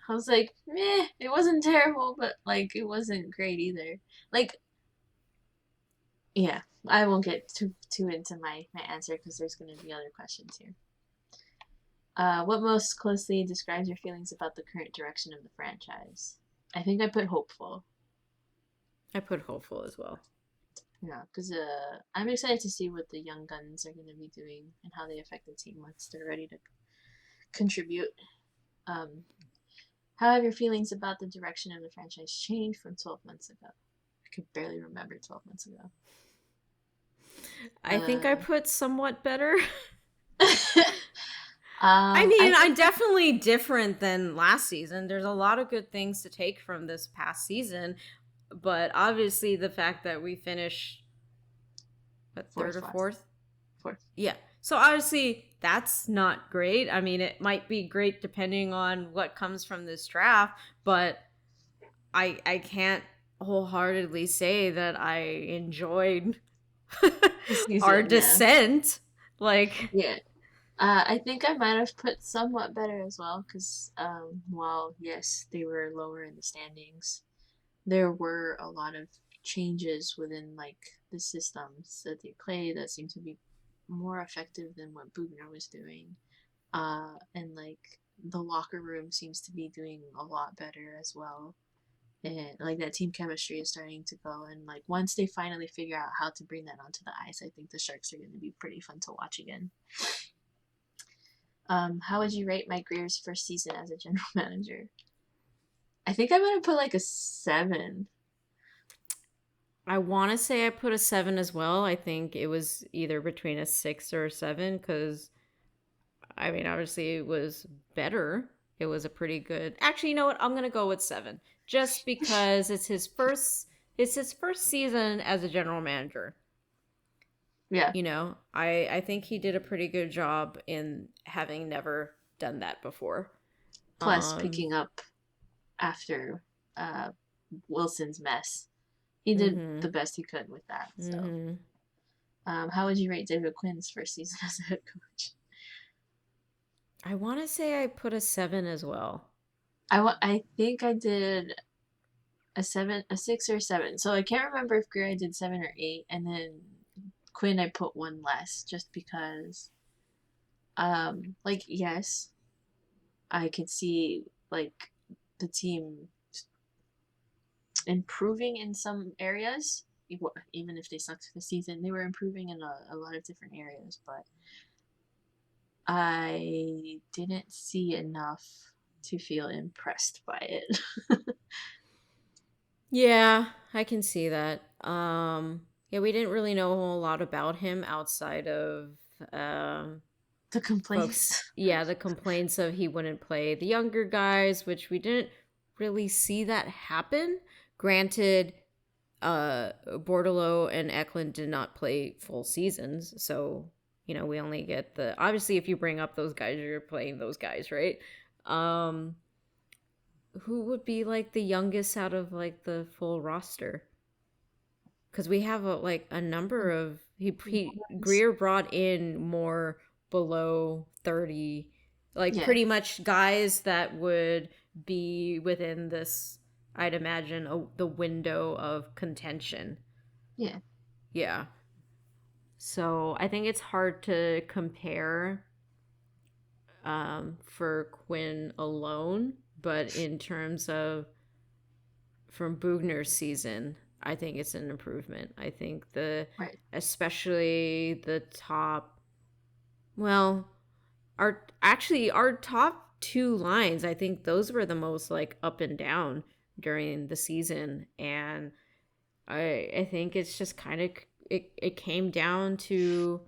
I was like, meh, it wasn't terrible, but like it wasn't great either. Like, yeah, I won't get too into my answer because there's going to be other questions here. What most closely describes your feelings about the current direction of the franchise? I think I put hopeful. I put hopeful as well. Yeah, because I'm excited to see what the young guns are going to be doing and how they affect the team once they're ready to contribute. How have your feelings about the direction of the franchise changed from 12 months ago? I could barely remember 12 months ago. I think I put somewhat better. I mean, I'm definitely different than last season. There's a lot of good things to take from this past season, but obviously the fact that we finished third or fourth? Fourth. Yeah. So obviously that's not great. I mean, it might be great depending on what comes from this draft, but I can't wholeheartedly say that I enjoyed our descent. Like, yeah. I think I might have put somewhat better as well because while yes they were lower in the standings, there were a lot of changes within like the systems that they play that seemed to be more effective than what Bugner was doing, and like the locker room seems to be doing a lot better as well, and like that team chemistry is starting to go, and like once they finally figure out how to bring that onto the ice, I think the Sharks are going to be pretty fun to watch again. How would you rate Mike Greer's first season as a general manager? I think I'm gonna put like a 7. I want to say I put a 7 as well. I think it was either between a 6 or a 7 because, I mean, obviously it was better. It was a pretty good. Actually, you know what? I'm gonna go with 7 just because it's his first season as a general manager. Yeah. You know, I think he did a pretty good job in having never done that before. Plus, picking up after Wilson's mess. He did the best he could with that. So, how would you rate David Quinn's first season as a head coach? I want to say I put a 7 as well. I think I did a 7, a 6 or a 7. So I can't remember if Greer I did 7 or 8, and then Quinn I put 1 less just because like yes, I could see like the team improving in some areas, even if they sucked this season, they were improving in a lot of different areas. But I didn't see enough to feel impressed by it. Yeah, I can see that. Yeah, we didn't really know a whole lot about him outside of um The folks, complaints. yeah, the complaints of he wouldn't play the younger guys, which we didn't really see that happen. Granted, Bordelot and Eklund did not play full seasons, so we only get the, obviously if you bring up those guys, you're playing those guys, right? Um, who would be like the youngest out of like the full roster? Because we have a number of Greer brought in more below 30, like Yeah, pretty much guys that would be within this, I'd imagine, the window of contention. yeah, Yeah. So I think it's hard to compare for Quinn alone, but in terms of from Bugner's season, I think it's an improvement. I think right. especially the top, well, our top two lines, I think those were the most like up and down during the season, and I think it's just kind of it came down to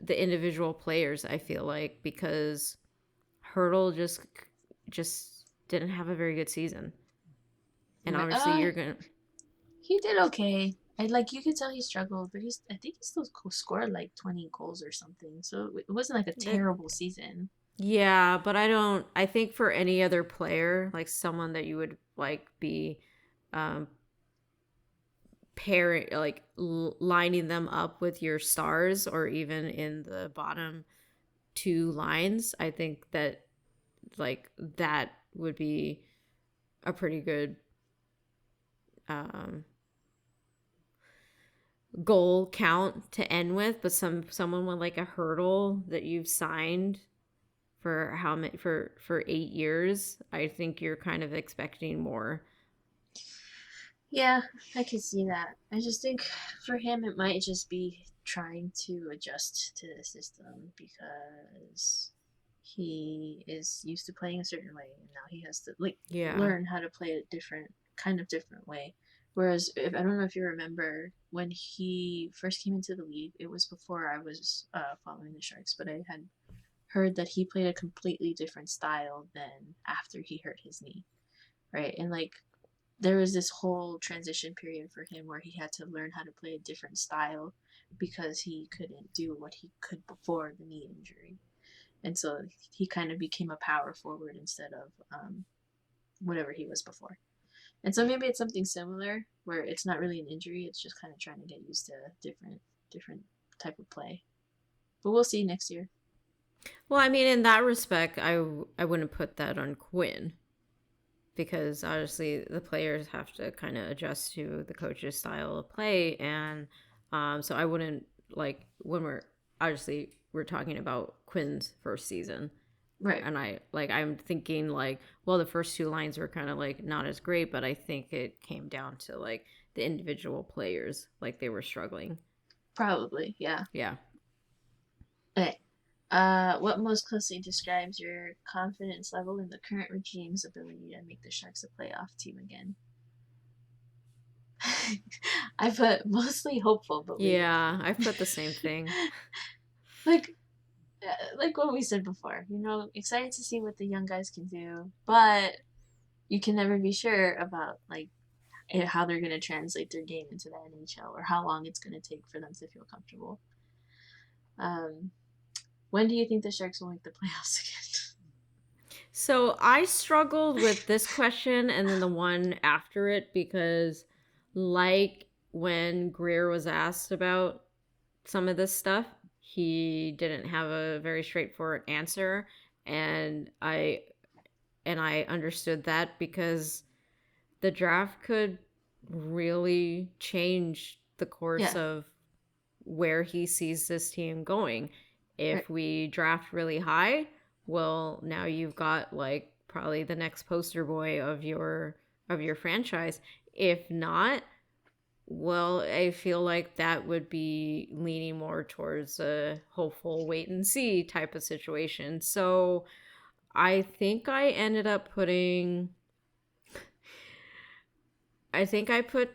the individual players. I feel like because Hurdle just didn't have a very good season, and Right. obviously you're gonna. He did okay. I like you could tell he struggled, but I think he still scored like 20 goals or something. So it wasn't like a That, terrible season. yeah, but I think for any other player, like someone that you would like be um pairing, like lining them up with your stars or even in the bottom two lines, I think that like that would be a pretty good um goal count to end with. But someone with like a Hurdle that you've signed for how many, for 8 years, I think you're kind of expecting more. Yeah, I can see that. I just think for him, it might just be trying to adjust to the system because he is used to playing a certain way, and now he has to like Yeah. learn how to play a different way. Whereas, if I don't know if you remember when he first came into the league, it was before I was following the Sharks, but I had heard that he played a completely different style than after he hurt his knee, right? And like there was this whole transition period for him where he had to learn how to play a different style because he couldn't do what he could before the knee injury. And so he kind of became a power forward instead of whatever he was before. And so maybe it's something similar where it's not really an injury, it's just kind of trying to get used to different type of play. But we'll see next year. Well, I mean, in that respect, I wouldn't put that on Quinn because obviously the players have to kind of adjust to the coach's style of play, and so I wouldn't like when we're talking about Quinn's first season, Right. and I'm thinking like, well, the first two lines were kind of like not as great, but I think it came down to like the individual players, like they were struggling. Probably, yeah. Yeah. Okay. What most closely describes your confidence level in the current regime's ability to make the Sharks a playoff team again? I put mostly hopeful, but waiting for Yeah, more. I've put the same thing. like, like what we said before, excited to see what the young guys can do, but you can never be sure about like how they're going to translate their game into the NHL or how long it's going to take for them to feel comfortable. Um, when do you think the Sharks will make the playoffs again? So I struggled with this question and then the one after it because, like, when Greer was asked about some of this stuff, he didn't have a very straightforward answer, and I understood that because the draft could really change the course Yeah, of where he sees this team going. right. If we draft really high, well, now you've got like probably the next poster boy of your franchise. If not, Well, I feel like that would be leaning more towards a hopeful wait and see type of situation. So I think I think I put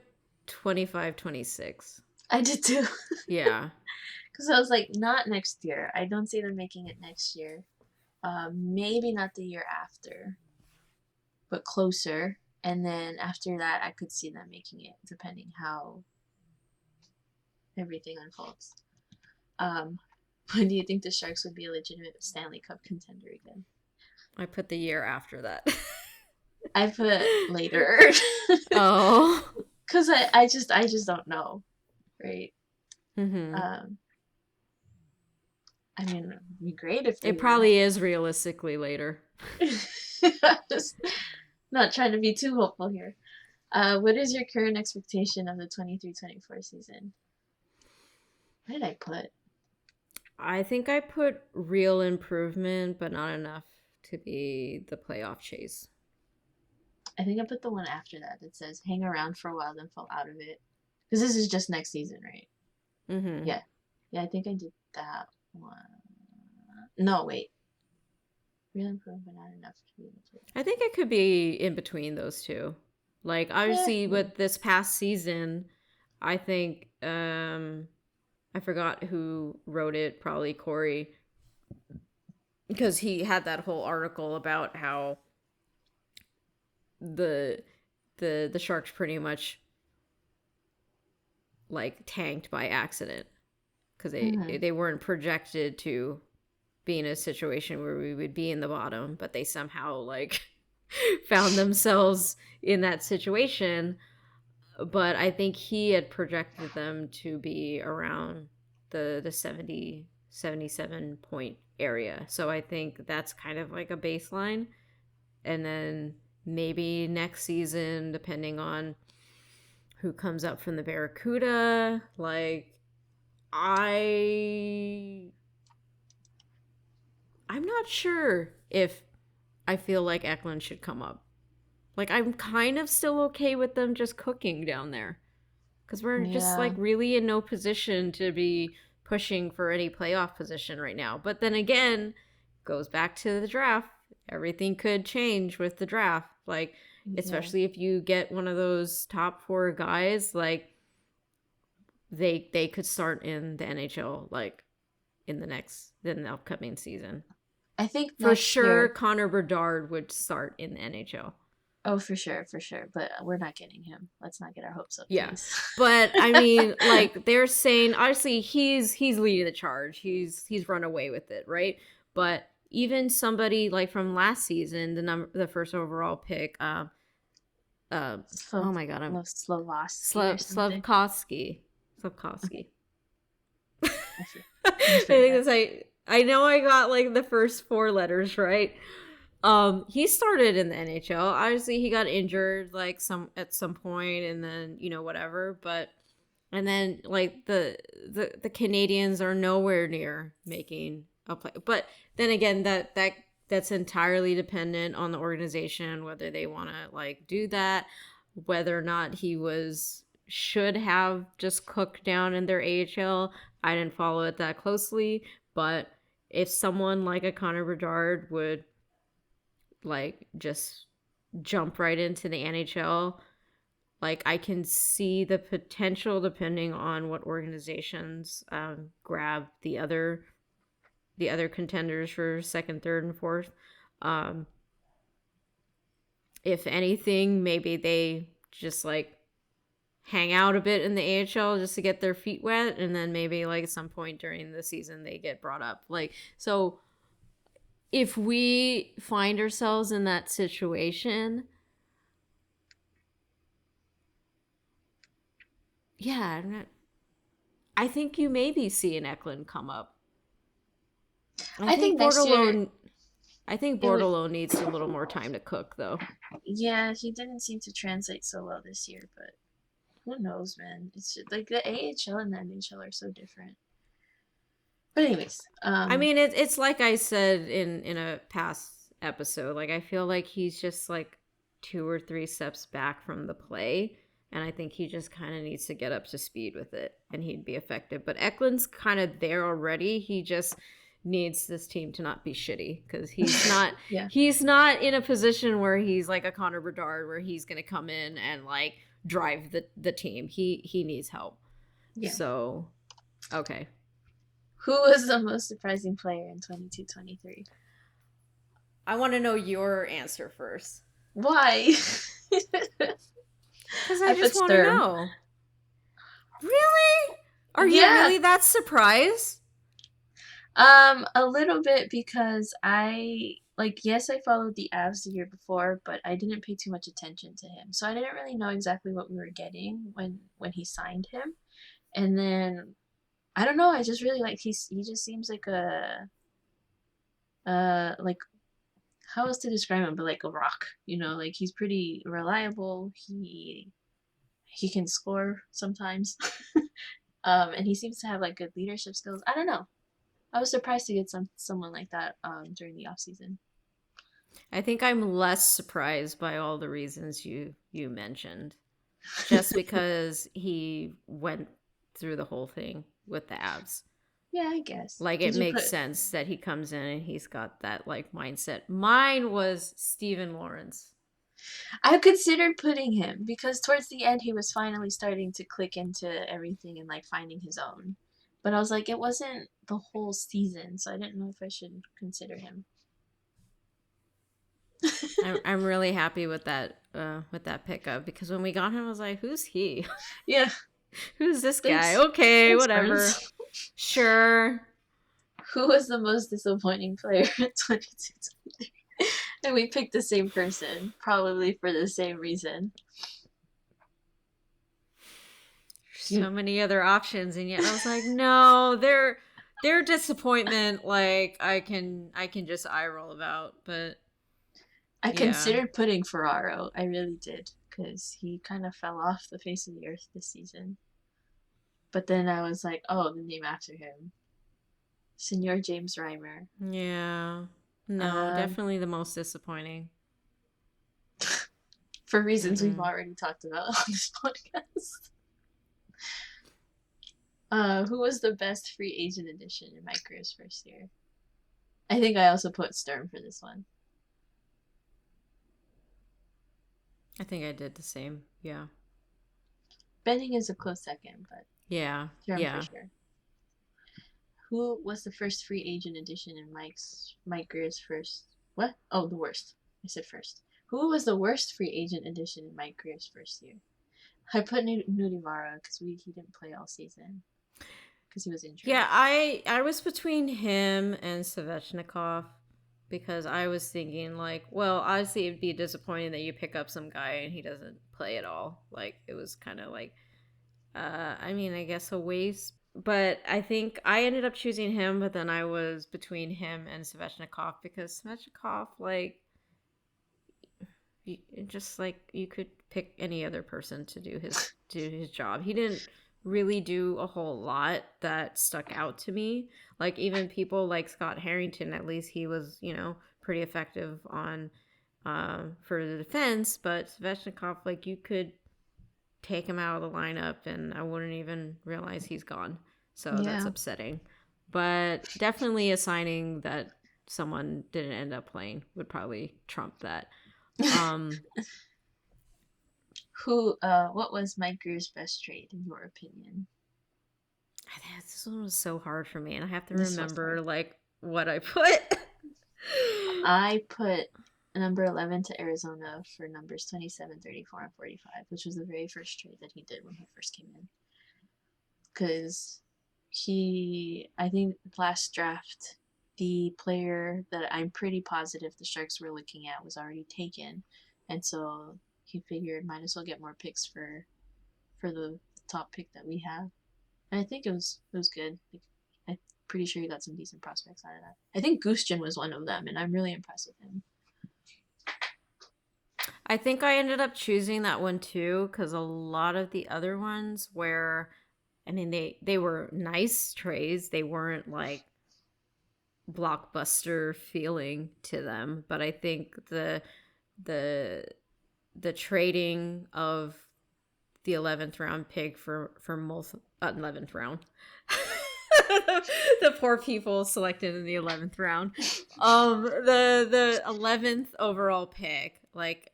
25, 26. I did too. Yeah. Because I was like, not next year. I don't see them making it next year. Maybe not the year after, but closer. And then after that, I could see them making it, depending how everything unfolds. When do you think the Sharks would be a legitimate Stanley Cup contender again? I put the year after that. I put later. Oh. Because I just don't know, right? Mm-hmm. I mean, it'd be great if they It probably is realistically later. Just not trying to be too hopeful here. What is your current expectation of the 23-24 season? What did I put? I think I put real improvement, but not enough to be the playoff chase. I think I put the one after that that says hang around for a while, then fall out of it. Because this is just next season, right? Mm-hmm. Yeah. Yeah, I think I did that one. No, wait. Real improvement, not enough to be able to. I think it could be in between those two. Like, obviously, with this past season, I think, I forgot who wrote it, probably Corey, because he had that whole article about how the Sharks pretty much like tanked by accident because they weren't projected to be in a situation where we would be in the bottom, but they somehow like found themselves in that situation. But I think he had projected them to be around the 70 77 point area. So I think that's kind of like a baseline. And then maybe next season, depending on who comes up from the Barracuda, like I'm not sure if I feel like Eklund should come up. Like, I'm kind of still okay with them just cooking down there. Because we're just, like, really in no position to be pushing for any playoff position right now. But then again, goes back to the draft. Everything could change with the draft. Like, especially if you get one of those top 4 guys, like, they could start in the NHL, like, in the upcoming season. I think for sure Connor Bedard would start in the NHL. Oh, for sure. But we're not getting him. Let's not get our hopes up. Yeah, please. but I mean, like they're saying, obviously he's leading the charge. He's run away with it, right? But even somebody like from last season, the first overall pick, oh my god, I'm Slavkovsky. I know I got like the first 4 letters right. He started in the NHL. Obviously, he got injured like at some point, and then whatever. But and then like the Canadians are nowhere near making a play. But then again, that's entirely dependent on the organization whether they want to like do that, whether or not should have just cooked down in their AHL. I didn't follow it that closely, but if someone like a Connor Bedard would like just jump right into the NHL, like I can see the potential depending on what organizations grab the other contenders for second, third, and fourth. If anything, maybe they just like hang out a bit in the AHL just to get their feet wet, and then maybe like at some point during the season they get brought up. Like, so if we find ourselves in that situation, yeah, I think you maybe see an Eklund come up. I think Bordelot needs a little more time to cook, though. Yeah, he didn't seem to translate so well this year, but who knows, man? It's just, like the AHL and the NHL are so different. But anyways, I mean, it's like I said in a past episode. Like I feel like he's just like 2 or 3 steps back from the play. And I think he just kind of needs to get up to speed with it and he'd be effective. But Eklund's kind of there already. He just needs this team to not be shitty because Yeah. he's not in a position where he's like a Connor Bedard where he's going to come in and like drive the team. He needs help. Yeah. So, okay. Who was the most surprising player in 22-23? I want to know your answer first. Why? Because I just want to know. Really? Are you really that surprised? A little bit because yes, I followed the Avs the year before, but I didn't pay too much attention to him. So I didn't really know exactly what we were getting when he signed him. And then I don't know, I just really like he just seems like a like how else to describe him but like a rock, like he's pretty reliable. He can score sometimes. And he seems to have like good leadership skills. I don't know. I was surprised to get someone like that during the off season. I think I'm less surprised by all the reasons you mentioned, just because he went through the whole thing with the Avs. Yeah, I guess. Like it makes sense that he comes in and he's got that like mindset. Mine was Steven Lawrence. I considered putting him because towards the end he was finally starting to click into everything and like finding his own. But I was like, it wasn't the whole season, so I didn't know if I should consider him. I'm really happy with that pickup because when we got him, I was like, "Who's he? Yeah, who's this guy? Okay, whatever, sure." Who was the most disappointing player in 22-23? And we picked the same person, probably for the same reason. So many other options, and yet I was like, no, their disappointment. Like I can just eye roll about, but I considered putting Ferraro. I really did because he kind of fell off the face of the earth this season. But then I was like, oh, the name after him, Senor James Reimer. Yeah, no, definitely the most disappointing. For reasons we've already talked about on this podcast. Who was the best free agent addition in my career's first year? I think I also put Sturm for this one. I think I did the same. Yeah. Benning is a close second, but yeah, Sturm for sure. Who was the first free agent addition in Mike Greer's first? What? Oh, the worst. I said first. Who was the worst free agent addition in Mike Greer's first year? I put Nudivara because he didn't play all season because he was injured. Yeah, I was between him and Svechnikov because I was thinking like, well, obviously it'd be disappointing that you pick up some guy and he doesn't play at all. Like it was kind of like, I mean, I guess a waste. But I think I ended up choosing him, but then I was between him and Svechnikov because Svechnikov, like, just like you could pick any other person to do his job. He didn't really do a whole lot that stuck out to me. Like even people like Scott Harrington, at least he was, pretty effective on for the defense. But Svechnikov, like you could take him out of the lineup and I wouldn't even realize he's gone. So that's upsetting. But definitely a signing that someone didn't end up playing would probably trump that. What was Mike Greer's best trade in your opinion? This one was so hard for me and I have to remember like what I put. I put number 11 to Arizona for numbers 27, 34, and 45, which was the very first trade that he did when he first came in. Because I think last draft, the player that I'm pretty positive the Sharks were looking at was already taken. And so he figured might as well get more picks for the top pick that we have. And I think it was good. I'm pretty sure he got some decent prospects out of that. I think Gusten was one of them, and I'm really impressed with him. I think I ended up choosing that one too because a lot of the other ones where, I mean, they were nice trades. They weren't like blockbuster feeling to them, but I think the trading of the 11th round pick for most 11th round. The poor people selected in the 11th round. The 11th overall pick. Like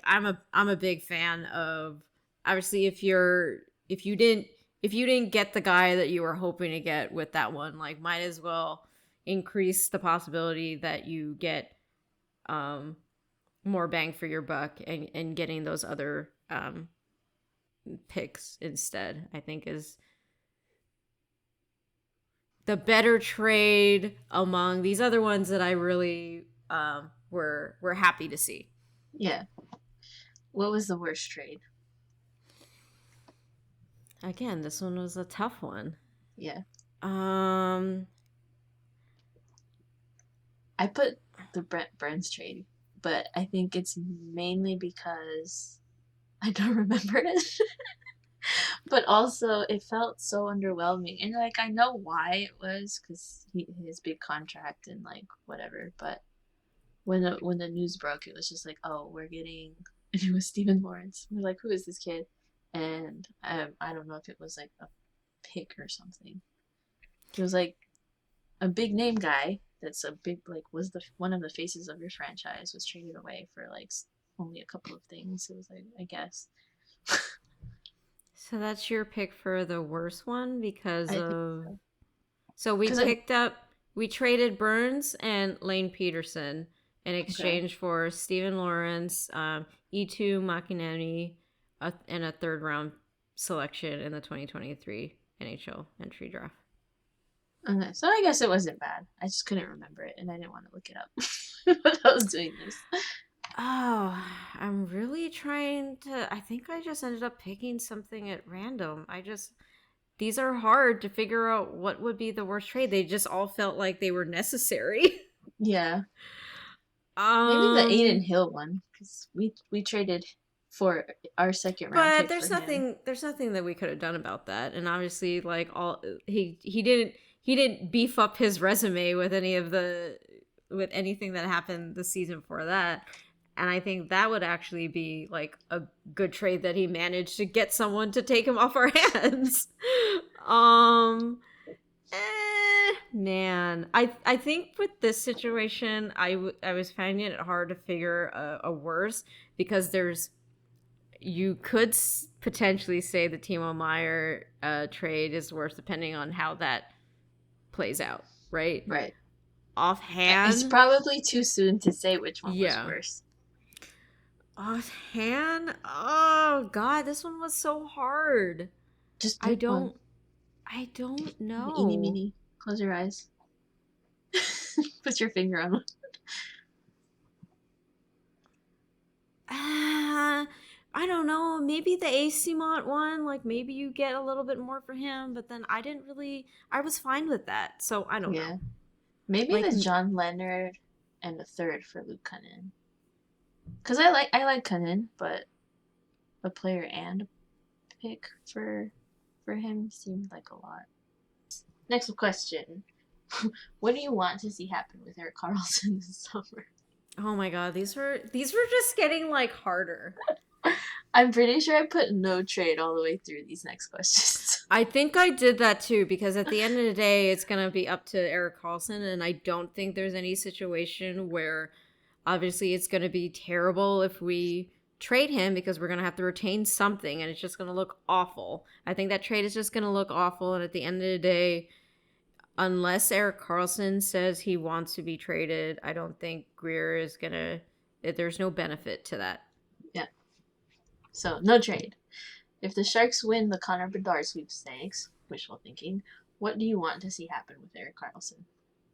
I'm a big fan of, obviously, if you didn't get the guy that you were hoping to get with that one, like, might as well increase the possibility that you get more bang for your buck and getting those other picks instead, I think, is the better trade among these other ones that I really were happy to see. Yeah. What was the worst trade? Again, this one was a tough one. Yeah. I put the Brent Burns trade, but I think it's mainly because I don't remember it. But also, it felt so underwhelming, and like I know why it was, because his big contract and like whatever. But when the news broke, it was just like, oh, we're getting, and it was Stephen Lawrence. We're like, who is this kid? And I don't know if it was like a pick or something. It was like a big name guy that's a big, like, was the one of the faces of your franchise, was traded away for like only a couple of things. It was like, I guess. So that's your pick for the worst one because of. So we traded Burns and Lane Peterson in exchange for Stephen Lawrence, E2 Makineni, and a third round selection in the 2023 NHL entry draft. Okay, so I guess it wasn't bad. I just couldn't remember it, and I didn't want to look it up when I was doing this. Oh, I'm really trying to. I think I just ended up picking something at random. These are hard to figure out what would be the worst trade. They just all felt like they were necessary. Yeah. Maybe the Aiden Hill one, because we traded for our second round. But there's nothing that we could have done about that. And obviously, like, he didn't beef up his resume with anything that happened the season before that. And I think that would actually be like a good trade that he managed to get someone to take him off our hands. Man, I think with this situation, I was finding it hard to figure a worse, because you could potentially say the Timo Meier trade is worse depending on how that plays out, right? Right. Offhand, it's probably too soon to say which one was worse. Offhand, oh god, this one was so hard. Just pick one. I don't know. Eeny meeny. Close your eyes. Put your finger on one. I don't know. Maybe the AC Mont one. Like, maybe you get a little bit more for him, but then I was fine with that. So I don't know. Maybe like, the John Leonard and the third for Luke Cunnin. Because I like Cunnin, but a player and a pick for him seemed like a lot. Next question. What do you want to see happen with Erik Karlsson this summer? Oh my god, these were just getting like harder. I'm pretty sure I put no trade all the way through these next questions. I think I did that too, because at the end of the day, it's going to be up to Erik Karlsson, and I don't think there's any situation where, obviously, it's going to be terrible if we trade him, because we're going to have to retain something, and it's just going to look awful. I think that trade is just going to look awful, and at the end of the day, unless Erik Karlsson says he wants to be traded, I don't think Greer is going to... There's no benefit to that. Yeah. So, no trade. If the Sharks win the Connor Bedard sweepstakes, wishful thinking, what do you want to see happen with Erik Karlsson?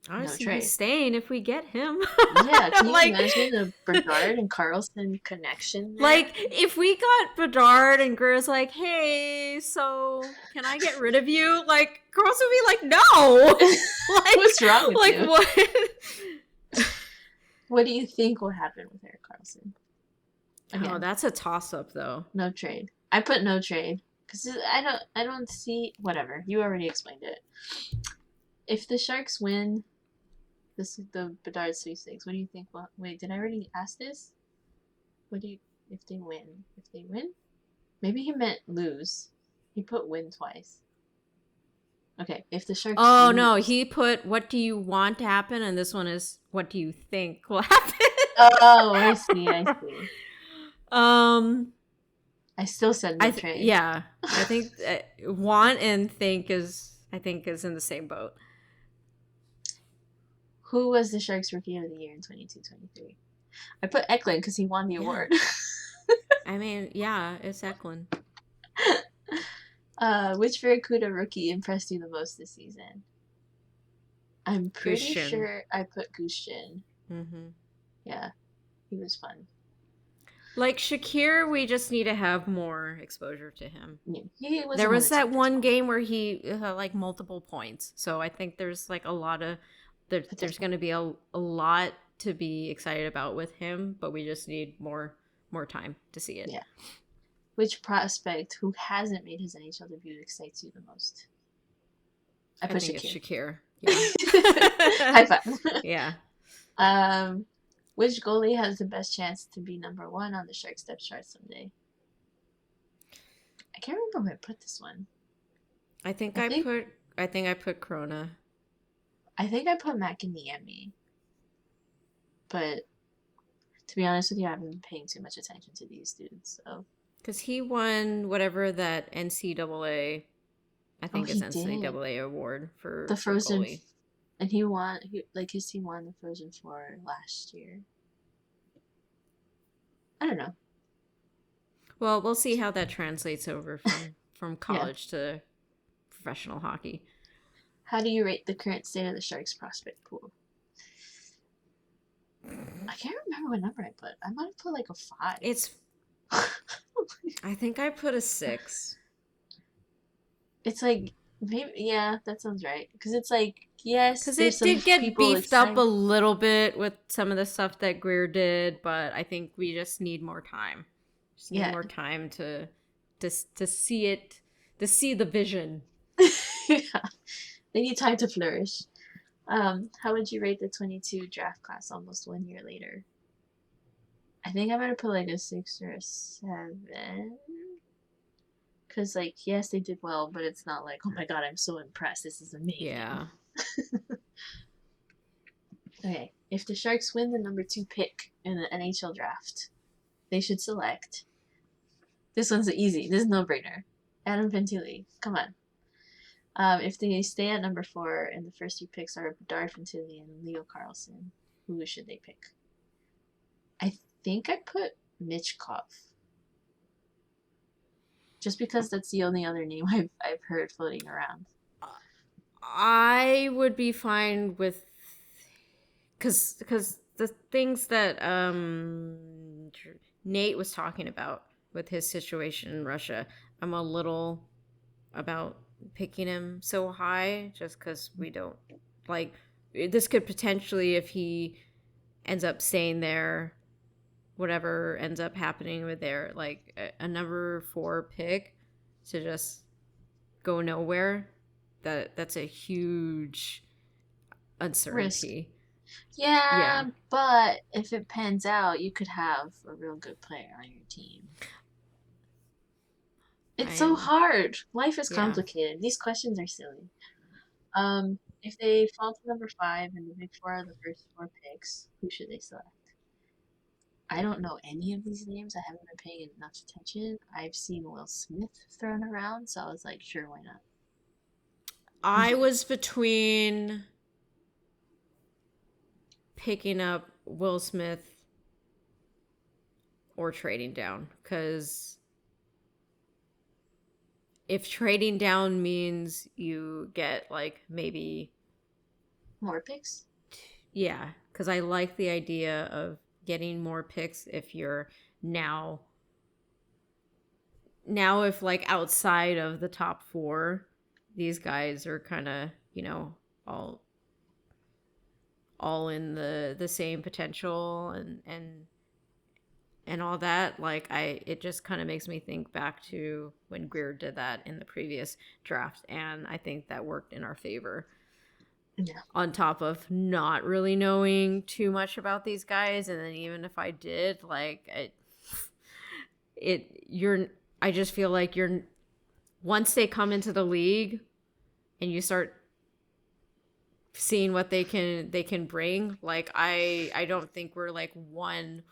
Honestly, he's staying if we get him. Yeah, can you imagine a Bedard and Karlsson connection there? Like, if we got Bedard and Greer's like, hey, so can I get rid of you? Like, Karlsson would be like, no! Like, what's wrong with you? What? What do you think will happen with Erik Karlsson? Again, oh, that's a toss-up, though. No trade. I put no trade because I don't see, whatever. You already explained it. If the Sharks win the Bedard sweepstakes, what do you think? Well, wait, did I already ask this? What do you, if they win? If they win? Maybe he meant lose. He put win twice. Okay, if the Sharks Oh, lose. no. He put, what do you want to happen? And this one is, what do you think will happen? Oh, I see. I see. I still said no trade. Yeah. I think want and think is in the same boat. Who was the Sharks Rookie of the Year in 22-23? I put Eklund because he won the award. I mean, yeah, it's Eklund. Which Barracuda rookie impressed you the most this season? I'm pretty Gushchin. sure I put Gushchin. Mm-hmm. Yeah, he was fun. Like Shakir, we just need to have more exposure to him. Yeah, there was that one game where he had like multiple points, so I think there's like a lot of there's going to be a lot to be excited about with him, but we just need more time to see it. Yeah. Which prospect who hasn't made his NHL debut excites you the most? I think it's Shakir. Yeah. High five. Yeah. Which goalie has the best chance to be number 1 on the Sharks depth chart someday? I can't remember where I put this one. I think I put Krona. I think I put McInniemi. But to be honest with you, I haven't been paying too much attention to these dudes. So because he won whatever that NCAA, I think it's NCAA award for the Frozen, goalie. And he won. His team won the Frozen Four last year. I don't know. Well, we'll see how that translates over from college to professional hockey. How do you rate the current state of the Sharks prospect pool? I can't remember what number I put. I might have put like a 5. I think I put a 6. It's like, maybe, yeah, that sounds right. Because it's like, yes, because it did get beefed up a little bit with some of the stuff that Greer did, but I think we just need more time. Just need more time to see it, to see the vision. Yeah. They need time to flourish. How would you rate the 22 draft class almost 1 year later? I think I'm going to put like a 6 or a 7. Because, like, yes, they did well, but it's not like, oh my god, I'm so impressed. This is amazing. Yeah. Okay. If the Sharks win the number 2 pick in the NHL draft, they should select. This one's easy. This is no-brainer. Adam Fantilli. Come on. If they stay at number 4 and the first 2 picks are Bedard Fantilli and Leo Carlson, who should they pick? I think I put Michkov. Just because that's the only other name I've heard floating around. I would be fine with, because the things that Nate was talking about with his situation in Russia, I'm a little about picking him so high just because we don't, like, this could potentially, if he ends up staying there, whatever ends up happening with their, like, a number 4 pick to just go nowhere, that's a huge uncertainty. Yeah, but if it pans out, you could have a real good player on your team. It's so hard. Life is complicated. These questions are silly. If they fall to number 5 and the big 4 are the first 4 picks, who should they select? I don't know any of these names. I haven't been paying enough attention. I've seen Will Smith thrown around, so I was like, sure, why not? I was between picking up Will Smith or trading down, because if trading down means you get, like, maybe more picks, yeah, because I like the idea of getting more picks if you're now if, like, outside of the top 4, these guys are kind of, you know, all in the same potential and all that. Like, it just kind of makes me think back to when Greer did that in the previous draft, and I think that worked in our favor. Yeah. On top of not really knowing too much about these guys, and then even if I did, like, I just feel like once they come into the league and you start seeing what they can bring, like I don't think we're like one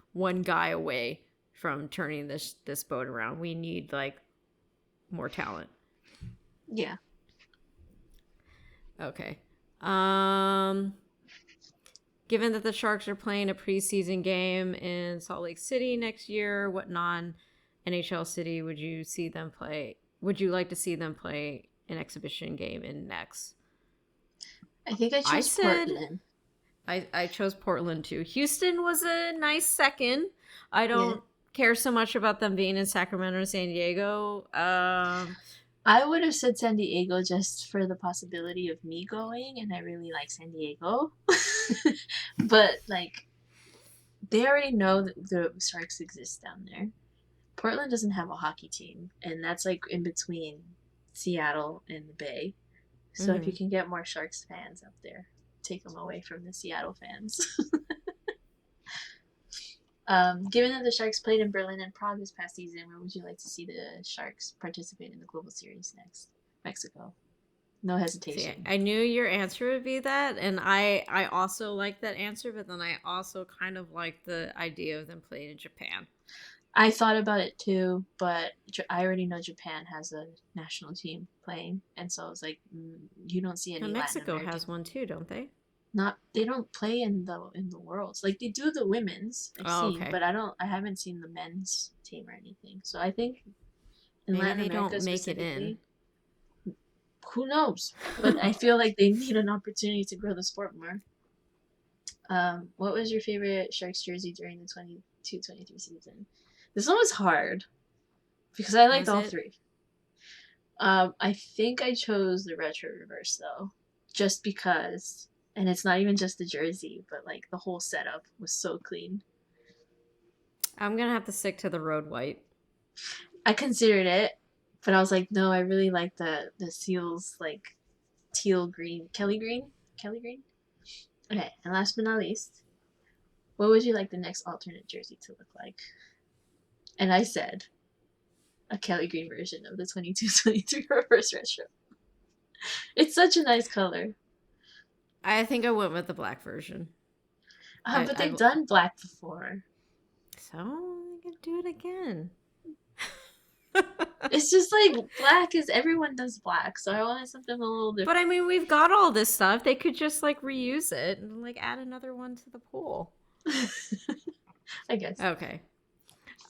guy away from turning this boat around. We need like more talent. Yeah. Okay. Given that the Sharks are playing a preseason game in Salt Lake City next year, what non-NHL city would you see them play? Would you like to see them play an exhibition game in next? I think I chose Portland. I chose Portland too. Houston was a nice second. I don't care so much about them being in Sacramento or San Diego. I would have said San Diego just for the possibility of me going, and I really like San Diego. But, like, they already know that the Sharks exist down there. Portland doesn't have a hockey team, and that's, like, in between Seattle and the Bay. So if you can get more Sharks fans up there, take them away from the Seattle fans. Given that the Sharks played in Berlin and Prague this past season, where would you like to see the Sharks participate in the Global Series next? Mexico. No hesitation. See, I knew your answer would be that, and I also like that answer, but then I also kind of like the idea of them playing in Japan. I thought about it too, but I already know Japan has a national team playing, and so I was like, you don't see any. And Mexico has one too, don't they? They don't play in the Worlds. Like, they do the women's, okay. But I haven't seen the men's team or anything. So I think in Latin America don't make it in. Who knows? But I feel like they need an opportunity to grow the sport more. What was your favorite Sharks jersey during the 22-23 season? This one was hard because I liked all three. I think I chose the retro reverse though, just because. And it's not even just the jersey, but like the whole setup was so clean. I'm going to have to stick to the road white. I considered it, but I was like, no, I really like the Seals, like teal green, Kelly green. Okay, and last but not least, what would you like the next alternate jersey to look like? And I said, a Kelly green version of the 22-23 reverse retro. It's such a nice color. I think I went with the black version. But they've done black before. So I can do it again. It's just like black is everyone does black, so I wanted something a little different. But I mean, we've got all this stuff. They could just like reuse it and like add another one to the pool. I guess. Okay.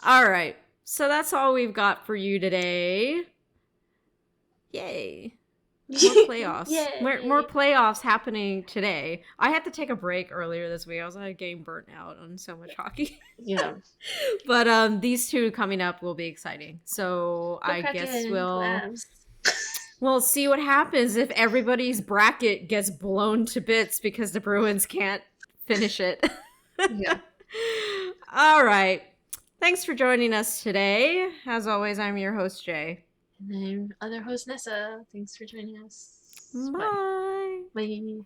All right. So that's all we've got for you today. Yay. More playoffs. More playoffs happening today. I had to take a break earlier this week. I was getting burnt out on so much hockey. Yeah. But these two coming up will be exciting. So I guess we'll see what happens if everybody's bracket gets blown to bits because the Bruins can't finish it. Yeah. All right. Thanks for joining us today. As always, I'm your host, Jay. And I'm other host, Nessa. Thanks for joining us. Bye. Bye.